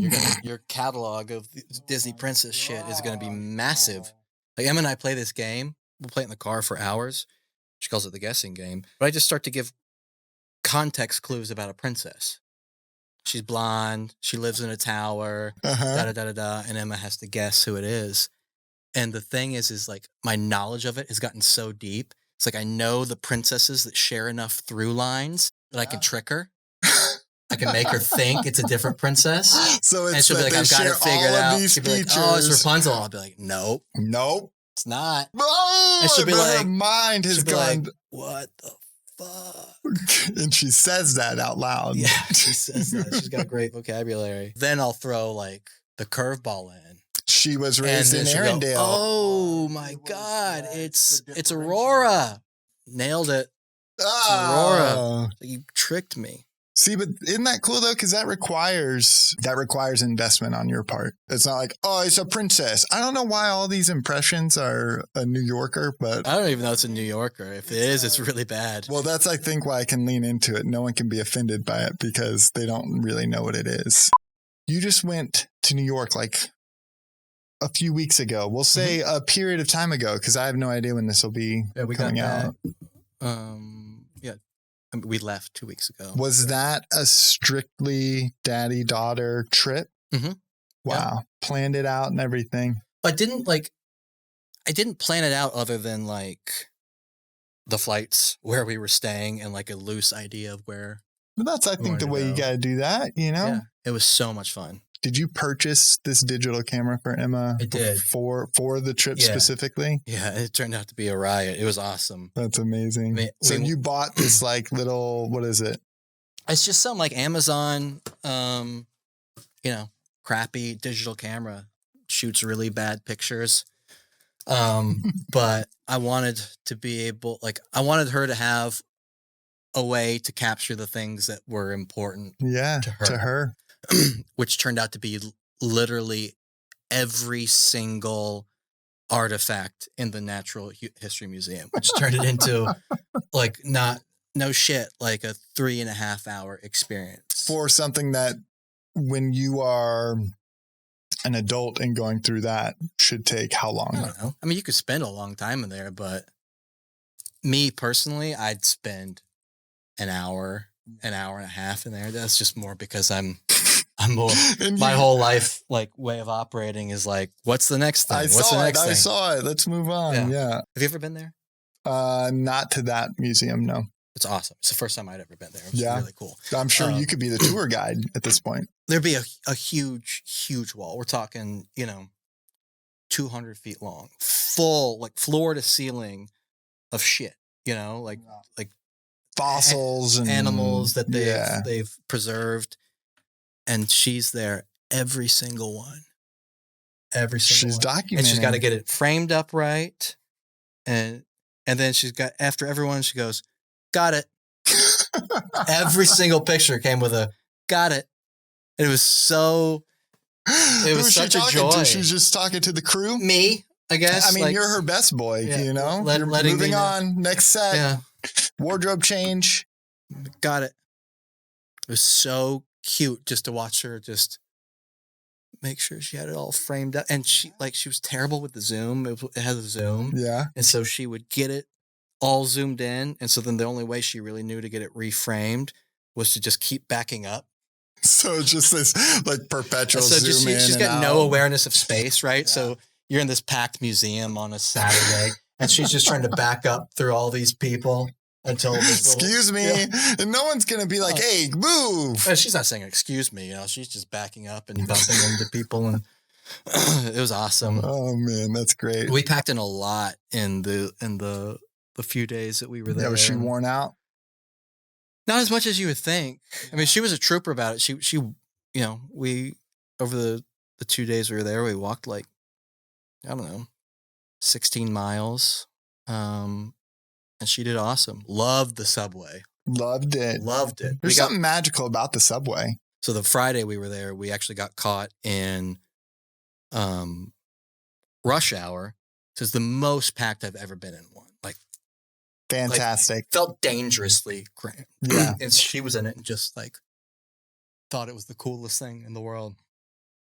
Your catalog of Disney princess shit is going to be massive. Like Emma and I play this game. We'll play it in the car for hours. She calls it the guessing game. But I just start to give context clues about a princess. She's blonde. She lives in a tower. And Emma has to guess who it is. And the thing is like my knowledge of it has gotten so deep. It's like I know the princesses that share enough through lines that I can trick her. I can make her think it's a different princess. So it's And she'll be like, I've got it figured out. She'll be like, oh, it's Rapunzel. I'll be like, nope. It's not. Oh, and she'll be like, her mind has gone. Like, what the fuck? And she says that out loud. Yeah, she says that. She's got great vocabulary. Then I'll throw like the curveball in. She was raised in Arendelle. Oh my God. It's Aurora. Nailed it. It's Aurora. You tricked me. See, but isn't that cool though? Because that requires investment on your part. It's not like, oh, it's a princess. I don't know why all these impressions are a New Yorker, but I don't even know it's a New Yorker. If it is, it's really bad. Well, that's I think why I can lean into it. No one can be offended by it because they don't really know what it is. You just went to New York like a few weeks ago. We'll say a period of time ago because I have no idea when this will be coming out. We left 2 weeks ago. Was that a strictly daddy-daughter trip? Mm-hmm. Wow. Yeah. Planned it out and everything. I didn't plan it out other than like the flights, where we were staying, and like a loose idea of where. But that's, I think, the way you got to do that, you know? Yeah. It was so much fun. Did you purchase this digital camera for Emma? I did. For the trip specifically? Yeah, it turned out to be a riot. It was awesome. That's amazing. So you bought this like little, what is it? It's just some like Amazon, crappy digital camera. Shoots really bad pictures. But I wanted to be able, I wanted her to have a way to capture the things that were important to her. Which turned out to be literally every single artifact in the Natural History Museum, which turned it into like a 3.5 hour experience. For something that when you are an adult and going through that should take how long? I don't know. I mean, you could spend a long time in there, but me personally, I'd spend an hour and a half in there. That's just more because I'm more, my whole life, way of operating is like, what's the next thing? I saw it. Let's move on. Yeah. Have you ever been there? Not to that museum. No. It's awesome. It's the first time I'd ever been there. It was really cool. I'm sure you could be the tour guide at this point. There'd be a huge, huge wall. We're talking, 200 feet long, full, floor to ceiling of shit, like fossils and animals that they've preserved. And she's there every single one. She's documenting. And she's got to get it framed up right. And then after everyone, she goes, got it. Every single picture came with a got it. It was such a joy. She was just talking to the crew? Me, I guess. I mean, you're her best boy, Moving on. Next set. Yeah. Wardrobe change. Got it. It was so cute just to watch her just make sure she had it all framed up. And she was terrible with the zoom. It has a zoom. Yeah. And so she would get it all zoomed in. And so then the only way she really knew to get it reframed was to just keep backing up. So it's just this perpetual zoom in. She's got no awareness of space, right? Yeah. So you're in this packed museum on a Saturday and she's just trying to back up through all these people. Until excuse me, and no one's gonna be like, "Hey, move!" She's not saying "excuse me," she's just backing up and bumping into people, and it was awesome. Oh man, that's great. We packed in a lot in the few days that we were there. Yeah, was she worn out? Not as much as you would think. I mean, she was a trooper about it. She we over the 2 days we were there, we walked 16 miles. And she did awesome. Loved the subway. Loved it. There's something magical about the subway. So the Friday we were there, we actually got caught in rush hour. So it's the most packed I've ever been in one. Fantastic. Felt dangerously cramped. Yeah. And she was in it and just thought it was the coolest thing in the world.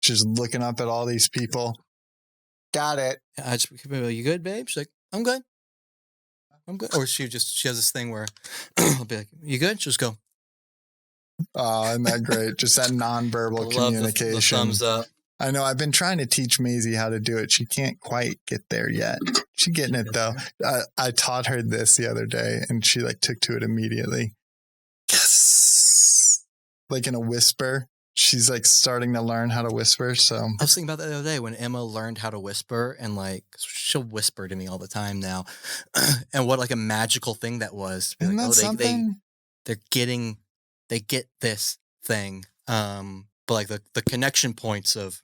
Just looking up at all these people. Got it. I just, you good, babe? She's like, I'm good. Or she has this thing where I'll be like, you good? She'll just go. Oh, isn't that great? Just that nonverbal communication. The thumbs up. I know. I've been trying to teach Maisie how to do it. She can't quite get there yet. She's getting it though. I taught her this the other day and she took to it immediately. Yes. like in a whisper. She's like starting to learn how to whisper. So I was thinking about that the other day when Emma learned how to whisper, and like she'll whisper to me all the time now, and what like a magical thing that was. To be isn't like, that something? they get this thing. But like the connection points of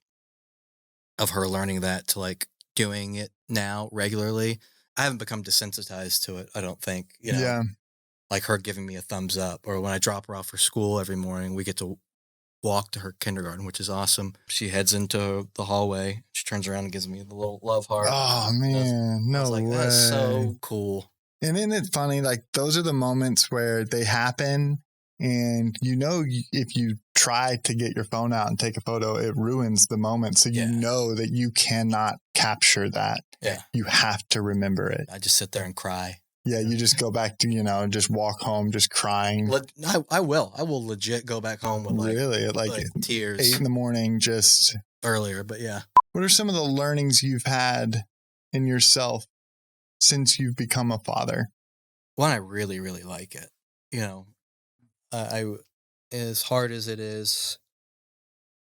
her learning that to like doing it now regularly, I haven't become desensitized to it. I don't think, Yeah. like her giving me a thumbs up, or when I drop her off for school every morning, we get to walk to her kindergarten, which is awesome. She heads into the hallway. She turns around and gives me the little love heart. Oh man, I no was like, way. that is so cool. And isn't it funny? Like those are the moments where they happen, and if you try to get your phone out and take a photo, it ruins the moment. So you know that you cannot capture that. Yeah, you have to remember it. I just sit there and cry. Yeah, you just go back to just walk home, just crying. I will legit go back home with like tears. 8 a.m, just earlier. But yeah, what are some of the learnings you've had in yourself since you've become a father? One, I really, really like it. I as hard as it is,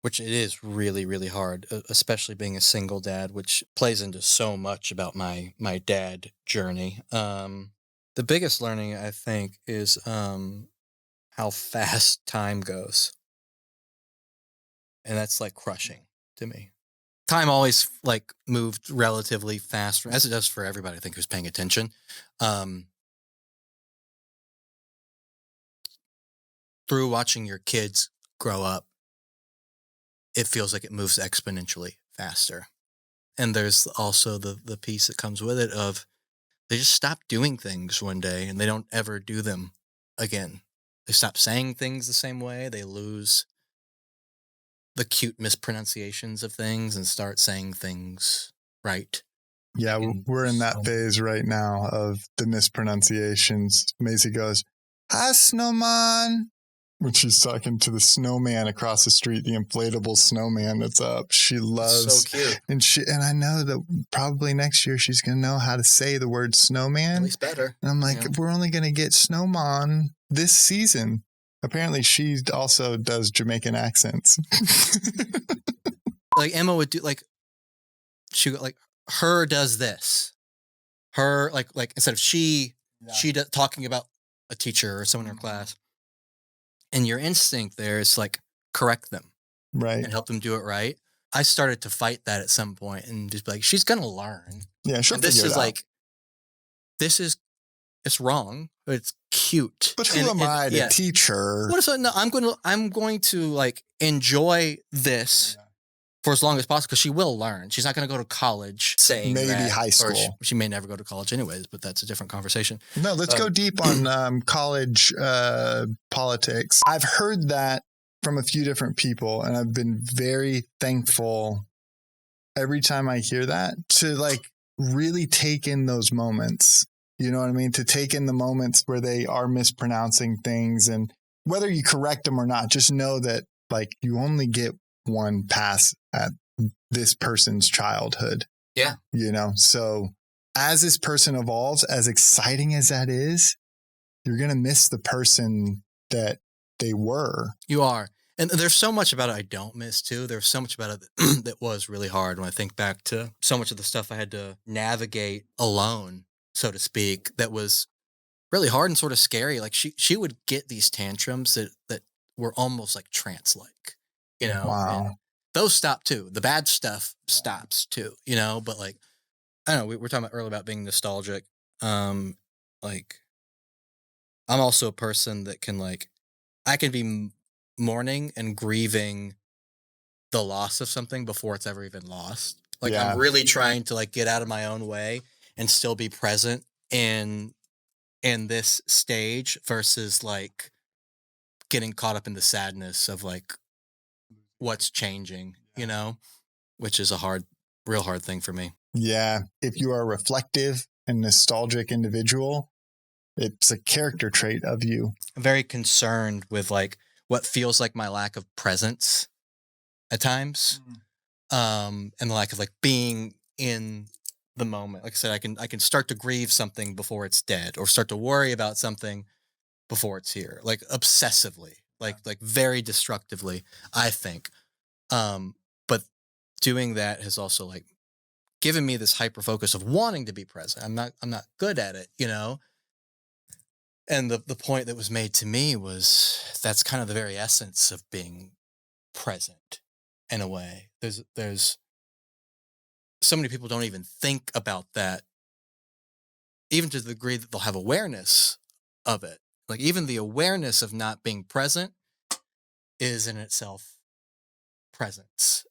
which it is really, really hard, especially being a single dad, which plays into so much about my dad journey. The biggest learning, I think, is how fast time goes. And that's like crushing to me. Time always like moved relatively fast, as it does for everybody, I think, who's paying attention. Through watching your kids grow up, it feels like it moves exponentially faster. And there's also the piece that comes with it of they just stop doing things one day and they don't ever do them again. They stop saying things the same way. They lose the cute mispronunciations of things and start saying things right. Yeah, we're in that phase right now of the mispronunciations. Maisie goes, "Hi, snowman." When she's talking to the snowman across the street, the inflatable snowman that's up. She loves, so cute. And I know that probably next year she's going to know how to say the word snowman. At least better. And I'm like, we're only going to get snowman this season. Apparently she also does Jamaican accents. Like Emma would do, like, she like her does this. Her like instead of she does, talking about a teacher or someone in her class. And your instinct there is like correct them, right, and help them do it right. I started to fight that at some point and just be like, she's gonna learn. Yeah, she'll figure it out. This is it's wrong, but it's cute. But who am I to teach her? What is it? No, I'm going to like enjoy this for as long as possible, because she will learn. She's not going to go to college saying maybe that, high school. She may never go to college anyways, but that's a different conversation. No, let's go deep on college politics. I've heard that from a few different people, and I've been very thankful every time I hear that to like really take in those moments. You know what I mean? To take in the moments where they are mispronouncing things, and whether you correct them or not, just know that like you only get one pass at this person's childhood. Yeah. So as this person evolves, as exciting as that is, you're going to miss the person that they were. You are. And there's so much about it I don't miss too. There's so much about it that was really hard when I think back to so much of the stuff I had to navigate alone, so to speak, that was really hard and sort of scary. Like she would get these tantrums that were almost like trance-like. Wow. And those stop too. The bad stuff stops too, but like, I don't know, we were talking about earlier about being nostalgic. Like I'm also a person that can like, I can be mourning and grieving the loss of something before it's ever even lost. Like I'm really trying to like get out of my own way and still be present in this stage versus like getting caught up in the sadness of like what's changing, which is a real hard thing for me. Yeah. If you are a reflective and nostalgic individual, it's a character trait of you. I'm very concerned with like what feels like my lack of presence at times. And the lack of like being in the moment. Like I said, I can start to grieve something before it's dead, or start to worry about something before it's here, like obsessively. like very destructively, I think. But doing that has also like given me this hyper focus of wanting to be present. I'm not good at it, you know? And the point that was made to me was that's kind of the very essence of being present in a way. There's so many people don't even think about that, even to the degree that they'll have awareness of it. Like even the awareness of not being present is in itself presence.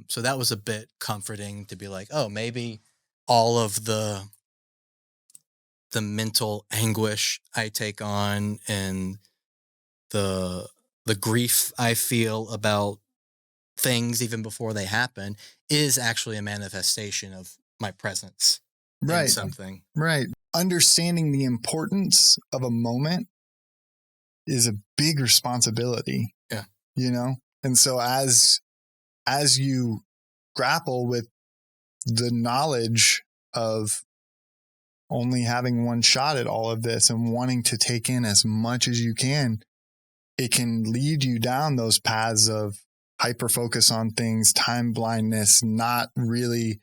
So that was a bit comforting to be like, oh, maybe all of the mental anguish I take on and the grief I feel about things even before they happen is actually a manifestation of my presence in something. Right. Understanding the importance of a moment is a big responsibility. Yeah. You know? And so as you grapple with the knowledge of only having one shot at all of this and wanting to take in as much as you can, it can lead you down those paths of hyper focus on things, time blindness, not really.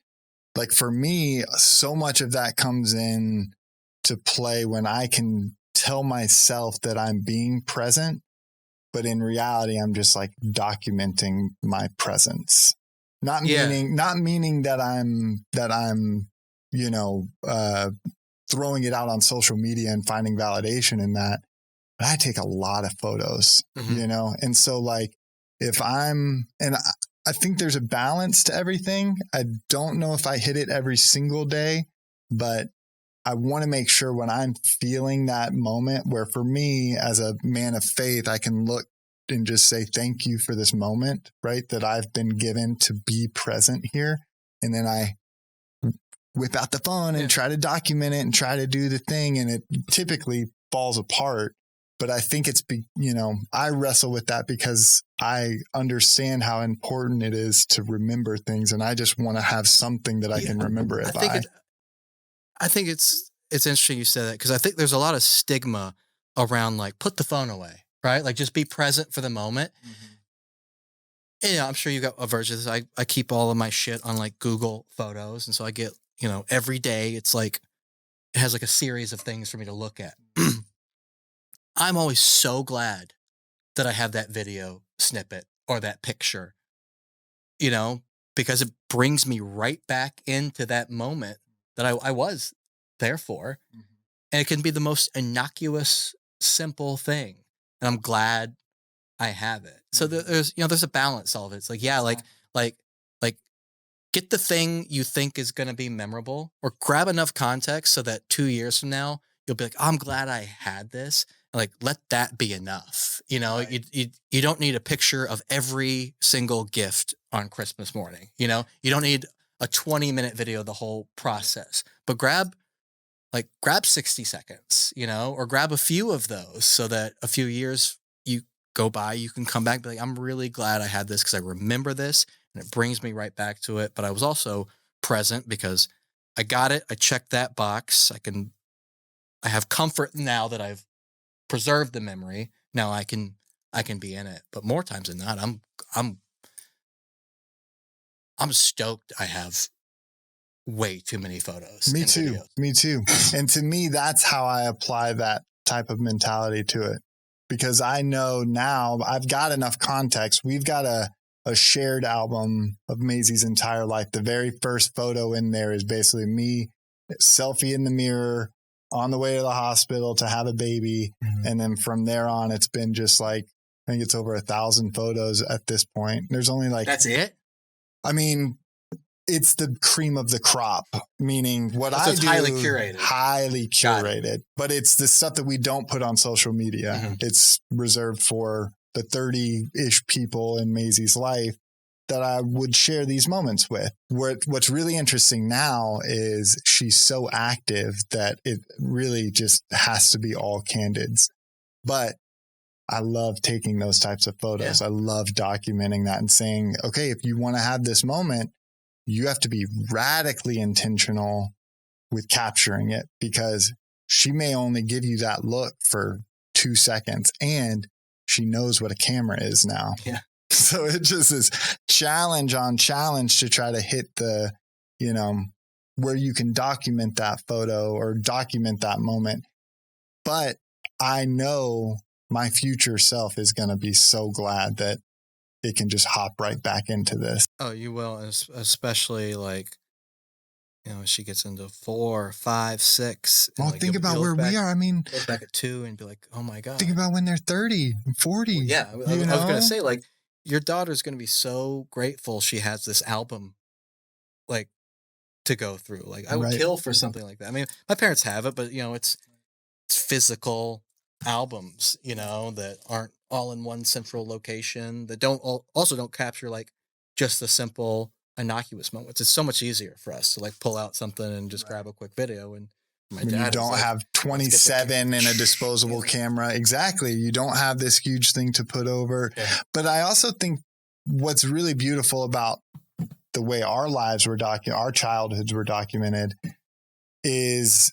Like for me, so much of that comes in to play when I can tell myself that I'm being present, but in reality, I'm just like documenting my presence. Not meaning that I'm, you know, throwing it out on social media and finding validation in that. But I take a lot of photos, you know? And so like I think there's a balance to everything. I don't know if I hit it every single day, but I want to make sure when I'm feeling that moment where for me as a man of faith, I can look and just say, thank you for this moment, right? That I've been given to be present here. And then I whip out the phone and try to document it and try to do the thing. And it typically falls apart. But I think I wrestle with that because I understand how important it is to remember things. And I just want to have something that I can remember it by. I think it's interesting you said that because I think there's a lot of stigma around like put the phone away, right? Like just be present for the moment. And, I'm sure you got a version of this. I keep all of my shit on like Google Photos. And so I get, every day it's like, it has like a series of things for me to look at. I'm always so glad that I have that video snippet or that picture, because it brings me right back into that moment that I was there for. And it can be the most innocuous, simple thing. And I'm glad I have it. So there's a balance of it. It's like, like get the thing you think is going to be memorable or grab enough context so that 2 years from now, you'll be like, I'm glad I had this. Like, let that be enough. Right. You don't need a picture of every single gift on Christmas morning. You don't need a 20-minute video of the whole process, but grab 60 seconds, or grab a few of those so that a few years you go by, you can come back and be like, I'm really glad I had this because I remember this and it brings me right back to it. But I was also present because I got it. I checked that box. I have comfort now that I've preserved the memory. Now I can be in it. But more times than not, I'm stoked I have way too many photos. Me too. And to me, that's how I apply that type of mentality to it. Because I know now I've got enough context. We've got a shared album of Maisie's entire life. The very first photo in there is basically me, selfie in the mirror, on the way to the hospital to have a baby. And then from there on, it's been just like, I think it's over 1,000 photos at this point. There's only like... That's it? I mean... It's the cream of the crop, meaning what I do highly curated, but it's the stuff that we don't put on social media. It's reserved for the 30-ish people in Maisie's life that I would share these moments with. What's really interesting now is she's so active that it really just has to be all candids. But I love taking those types of photos. Yeah. I love documenting that and saying, okay, if you want to have this moment, you have to be radically intentional with capturing it because she may only give you that look for 2 seconds and she knows what a camera is now. Yeah. So it just is challenge on challenge to try to hit the, where you can document that photo or document that moment. But I know my future self is going to be so glad that it can just hop right back into this. Oh, you will, especially like, she gets into 4, 5, 6. Well, think about where we are. I mean, look back at 2 and be like, oh my God. Think about when they're 30, 40. Well, yeah. I was going to say, like, your daughter's going to be so grateful she has this album, like, to go through. Like, I would kill for something like that. I mean, my parents have it, but, it's physical albums, that aren't all in one central location, that also don't capture, like, just the simple innocuous moments. It's so much easier for us to, like, pull out something and just grab a quick video. And my dad, you don't have 27 in a disposable camera. Exactly. You don't have this huge thing to put over. Yeah. But I also think what's really beautiful about the way our lives were our childhoods were documented is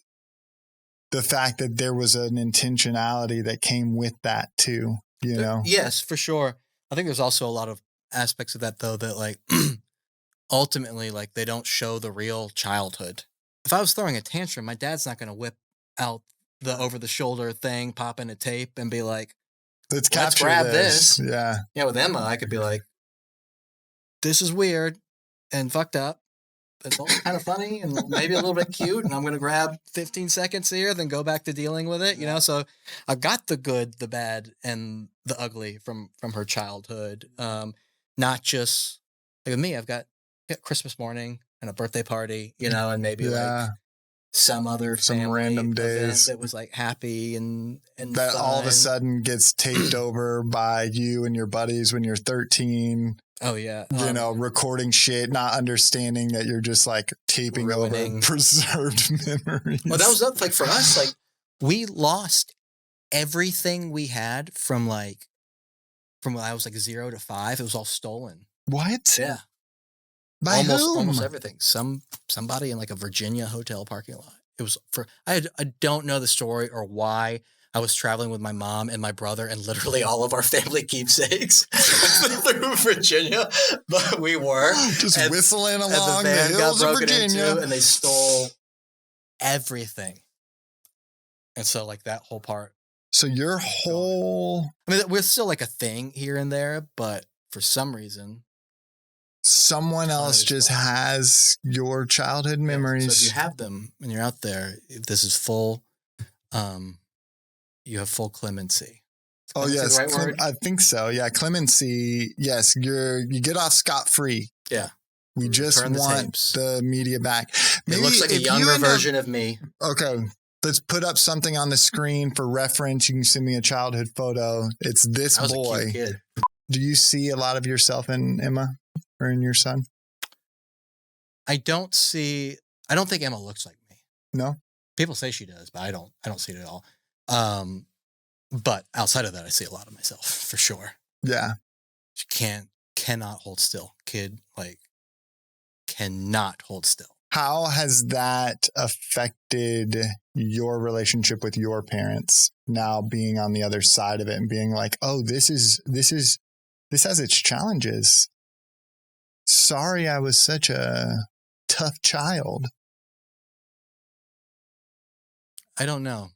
the fact that there was an intentionality that came with that too, Yes, for sure. I think there's also a lot of aspects of that though, that like ultimately, like, they don't show the real childhood. If I was throwing a tantrum, my dad's not going to whip out the over the shoulder thing, pop in a tape and be like, let's grab this. Yeah. Yeah. With Emma, I could be like, this is weird and fucked up. It's all kind of funny and maybe a little bit cute. And I'm going to grab 15 seconds here, then go back to dealing with it. So I've got the good, the bad, and the ugly from her childhood. Not just like with me, I've got Christmas morning and a birthday party, and maybe like some random days that was like happy and that fun. All of a sudden gets taped over by you and your buddies when you're 13. Oh yeah. Recording shit, not understanding that you're just like taping ruining over preserved memories. Well, that was up like for us, like we lost everything we had from when I was like 0 to 5. It was all stolen. What? Yeah. By whom? Almost everything. Somebody in like a Virginia hotel parking lot. It was I don't know the story or why I was traveling with my mom and my brother and literally all of our family keepsakes through Virginia, but we were just whistling along the van hills got of Virginia, and they stole everything. And so like that whole part. So your whole, I mean, we're still like a thing here and there, but for some reason, someone else just has your childhood memories. So if you have them and you're out there, this is full, you have full clemency. Oh yes, right word? I think so. Yeah, clemency. Yes, you get off scot-free. Yeah, we just want the media back. Maybe it looks like a younger version of me. Okay, let's put up something on the screen for reference. You can send me a childhood photo. It's this boy. A cute kid. Do you see a lot of yourself in Emma or in your son? I don't think Emma looks like me. No, people say she does, but I don't see it at all. But outside of that, I see a lot of myself for sure. Yeah. She cannot hold still. Kid, like, cannot hold still. How has that affected your relationship with your parents now being on the other side of it and being like, oh, this has its challenges. Sorry, I was such a tough child. I don't know.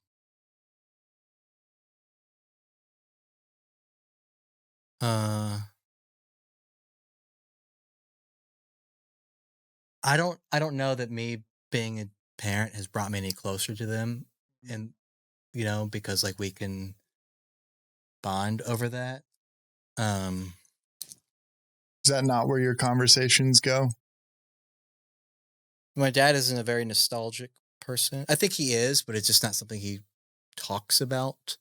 I don't know that me being a parent has brought me any closer to them, and because like we can bond over that. Is that not where your conversations go? My dad isn't a very nostalgic person. I think he is, but it's just not something he talks about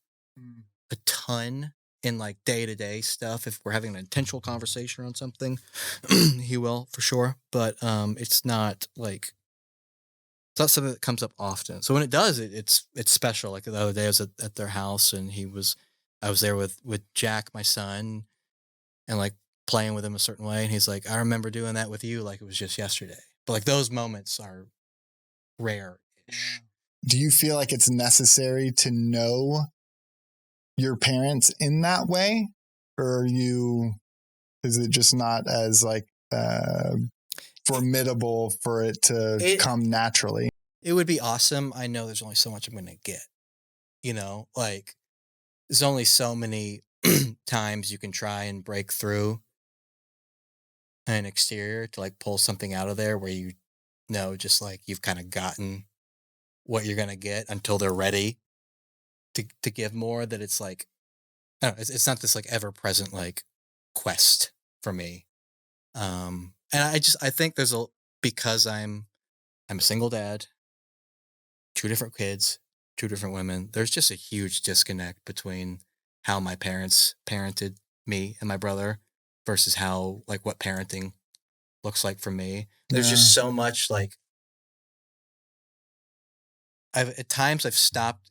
a ton in like day-to-day stuff. If we're having an intentional conversation on something, he will for sure. But it's not something that comes up often. So when it does, it's special. Like the other day I was at their house and I was there with Jack, my son, and like playing with him a certain way. And he's like, I remember doing that with you like it was just yesterday. But like those moments are rare-ish. Do you feel like it's necessary to know your parents in that way? Or is it just not as like formidable for it to come naturally? It would be awesome. I know there's only so much I'm going to get, like there's only so many times you can try and break through an exterior to like pull something out of there where just like you've kind of gotten what you're going to get until they're ready to give more, that it's like, I don't know, it's not this like ever present like quest for me. And I think because I'm a single dad, 2 different kids, 2 different women. There's just a huge disconnect between how my parents parented me and my brother versus how like what parenting looks like for me. There's just so much like at times I've stopped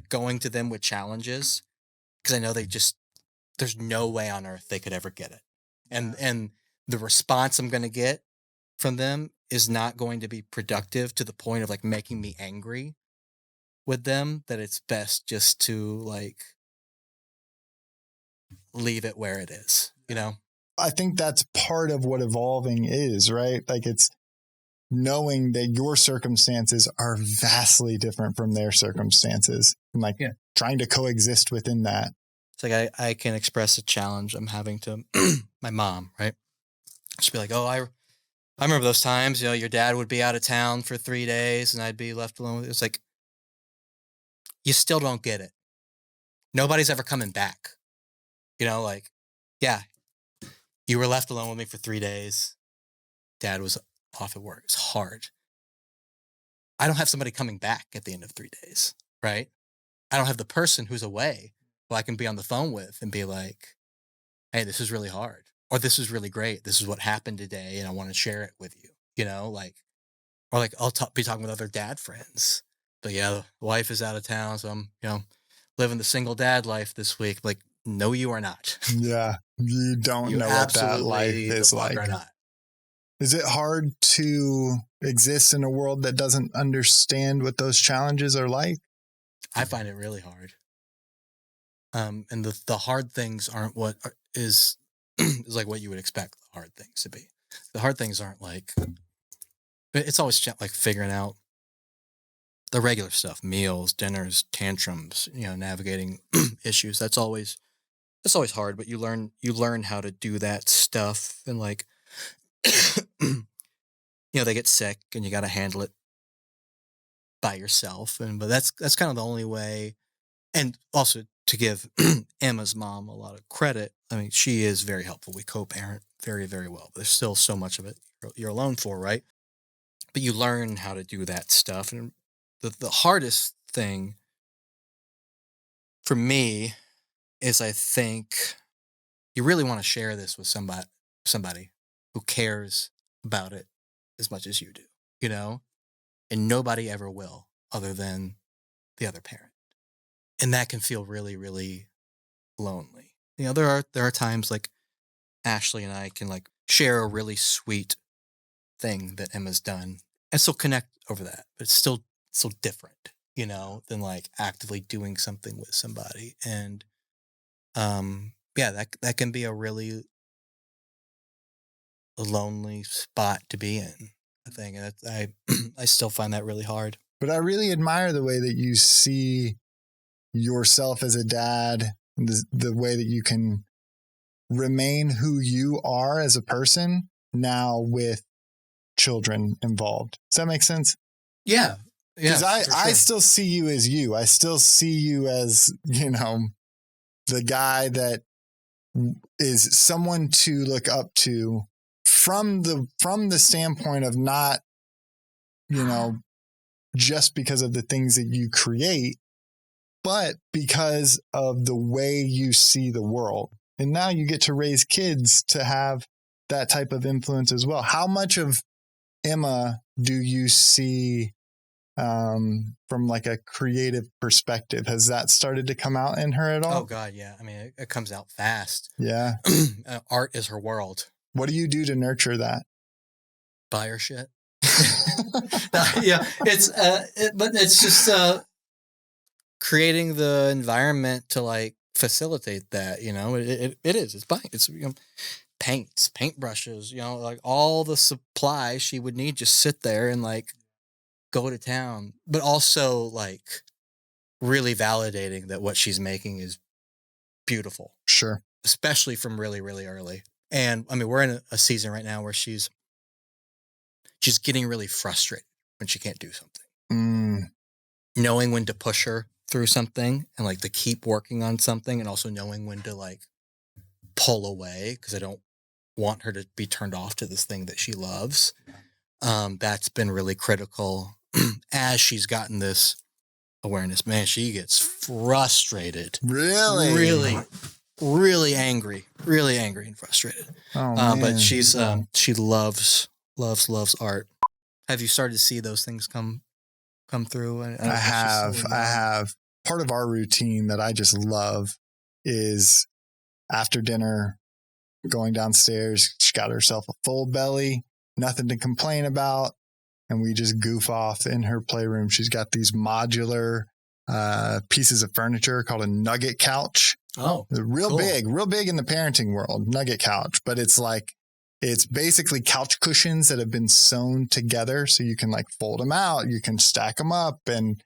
going to them with challenges because I know there's no way on earth they could ever get it. And the response I'm going to get from them is not going to be productive to the point of like making me angry with them, that it's best just to like leave it where it is, I think that's part of what evolving is, right? Like it's knowing that your circumstances are vastly different from their circumstances and like trying to coexist within that. It's like I can express a challenge I'm having to my mom, right? She'd be like, oh, I remember those times, your dad would be out of town for 3 days and I'd be left alone. It's like, you still don't get it. Nobody's ever coming back. Like, yeah, you were left alone with me for 3 days. Dad was off at work. It's hard. I don't have somebody coming back at the end of 3 days, right? I don't have the person who's away who I can be on the phone with and be like, hey, this is really hard. Or this is really great. This is what happened today and I want to share it with you, or like I'll be talking with other dad friends. But yeah, the wife is out of town. So I'm, living the single dad life this week. Like, no, you are not. Yeah. You don't know what that life is like. Are not. Is it hard to exist in a world that doesn't understand what those challenges are like? I find it really hard. And the hard things aren't what is like what you would expect the hard things to be. The hard things aren't like, it's always like figuring out the regular stuff, meals, dinners, tantrums, navigating issues. That's always hard, but you learn how to do that stuff. And like, they get sick and you got to handle it by yourself. But that's kind of the only way. And also to give Emma's mom a lot of credit. I mean, she is very helpful. We co-parent very, very well. But there's still so much of it you're alone for, right? But you learn how to do that stuff. And the hardest thing for me is, I think, you really want to share this with somebody who cares about it as much as you do, and nobody ever will other than the other parent. And that can feel really, really lonely. There are times like Ashley and I can like share a really sweet thing that Emma's done and still connect over that, but it's still different, than like actively doing something with somebody. And that can be a really lonely spot to be in, I think. And I still find that really hard. But I really admire the way that you see yourself as a dad, the way that you can remain who you are as a person now with children involved. Does that make sense? Yeah. Because I still see you as you. I still see you as, the guy that is someone to look up to from the standpoint of not, just because of the things that you create, but because of the way you see the world. And now you get to raise kids to have that type of influence as well. How much of Emma do you see from like a creative perspective? Has that started to come out in her at all? Oh God, yeah. I mean, it comes out fast. Yeah. Art is her world. What do you do to nurture that? Buy her shit. Yeah, but it's just creating the environment to like facilitate that, you know, it is, it's fine. It's, you know, paints, paintbrushes, you know, like all the supplies she would need, just sit there and like go to town, but also like really validating that what she's making is beautiful. Sure. Especially from really, really early. And I mean, we're in a season right now where she's getting really frustrated when she can't do something. Knowing when to push her through something and like to keep working on something, and also knowing when to like pull away because I don't want her to be turned off to this thing that she loves. That's been really critical as she's gotten this awareness. Man, she gets frustrated. Really angry and frustrated. But she's she loves art. Have you started to see those things come through? I have. Part of our routine that I just love is after dinner, going downstairs. She got herself a full belly, nothing to complain about, and we just goof off in her playroom. She's got these modular pieces of furniture called a nugget couch. Oh, they're real big in the parenting world, nugget couch, but it's basically couch cushions that have been sewn together. So you can like fold them out, you can stack them up, and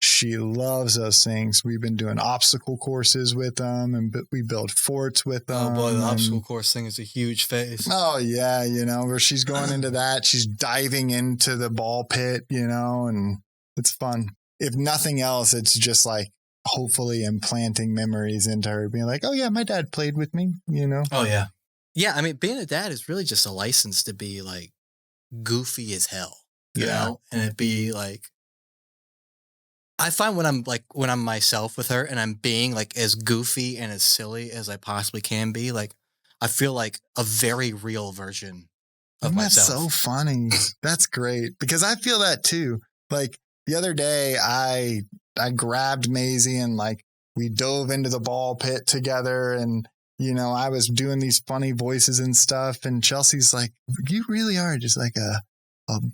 she loves those things. We've been doing obstacle courses with them, and we build forts with them. Oh boy, the obstacle course thing is a huge phase. Oh yeah. You know, where she's going into that, she's diving into the ball pit, you know, and it's fun. If nothing else, it's just like hopefully implanting memories into her, being like, oh yeah, my dad played with me, you know? Oh yeah. Yeah. I mean, being a dad is really just a license to be like goofy as hell, you know, and it'd be like, I find when I'm myself with her and I'm being like as goofy and as silly as I possibly can be, like I feel like a very real version of myself. That's so funny. That's great because I feel that too. Like the other day I grabbed Maisie and like we dove into the ball pit together, and you know, I was doing these funny voices and stuff, and Chelsea's like, you really are just like a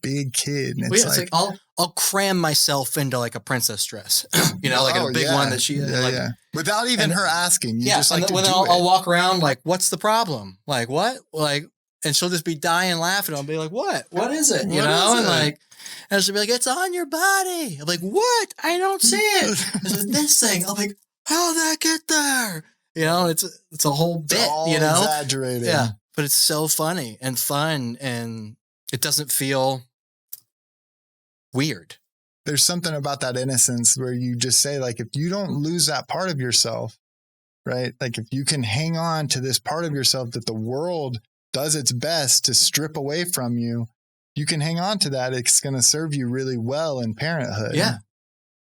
big kid. And it's like I'll cram myself into like a princess dress, you know, like a big one that she without even her asking. You just like I'll walk around like, what's the problem? Like what? Like, and she'll just be dying laughing. I'll be like, what? What is it? You know, and like, and she'll be like, it's on your body. I'm like, what? I don't see it. It's this thing. I'm like, how'd that get there? You know, it's a whole bit. You know, exaggerated. Yeah, but it's so funny and fun, and it doesn't feel weird. There's something about that innocence where you just say, like, if you don't lose that part of yourself, right? Like if you can hang on to this part of yourself that the world does its best to strip away from you, you can hang on to that. It's going to serve you really well in parenthood. Yeah.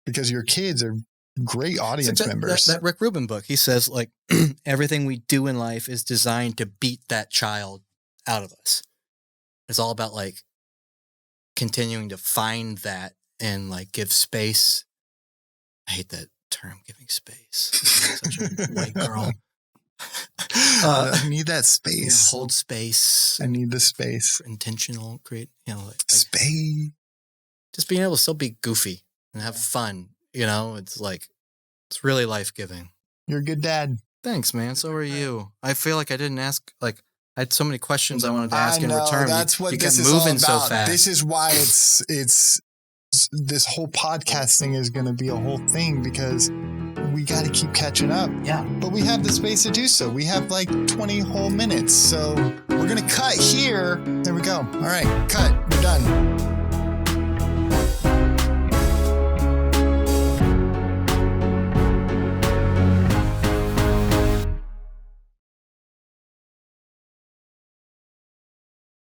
Because your kids are great audience members. That Rick Rubin book, he says like everything we do in life is designed to beat that child out of us. It's all about like continuing to find that and like give space. I hate that term, giving space. Such a white girl. I need that space. Hold space. I need the space. Intentional, create, you know, like space. Just being able to still be goofy and have fun. You know, it's like, it's really life-giving. You're a good dad. Thanks, man. So are you. I feel like I didn't ask, like, I had so many questions I wanted to ask in return. That's what this is all about. So fast. This is why it's this whole podcast thing is going to be a whole thing, because we got to keep catching up. Yeah. But we have the space to do so. We have like 20 whole minutes. So we're going to cut here. There we go. All right. Cut. We're done.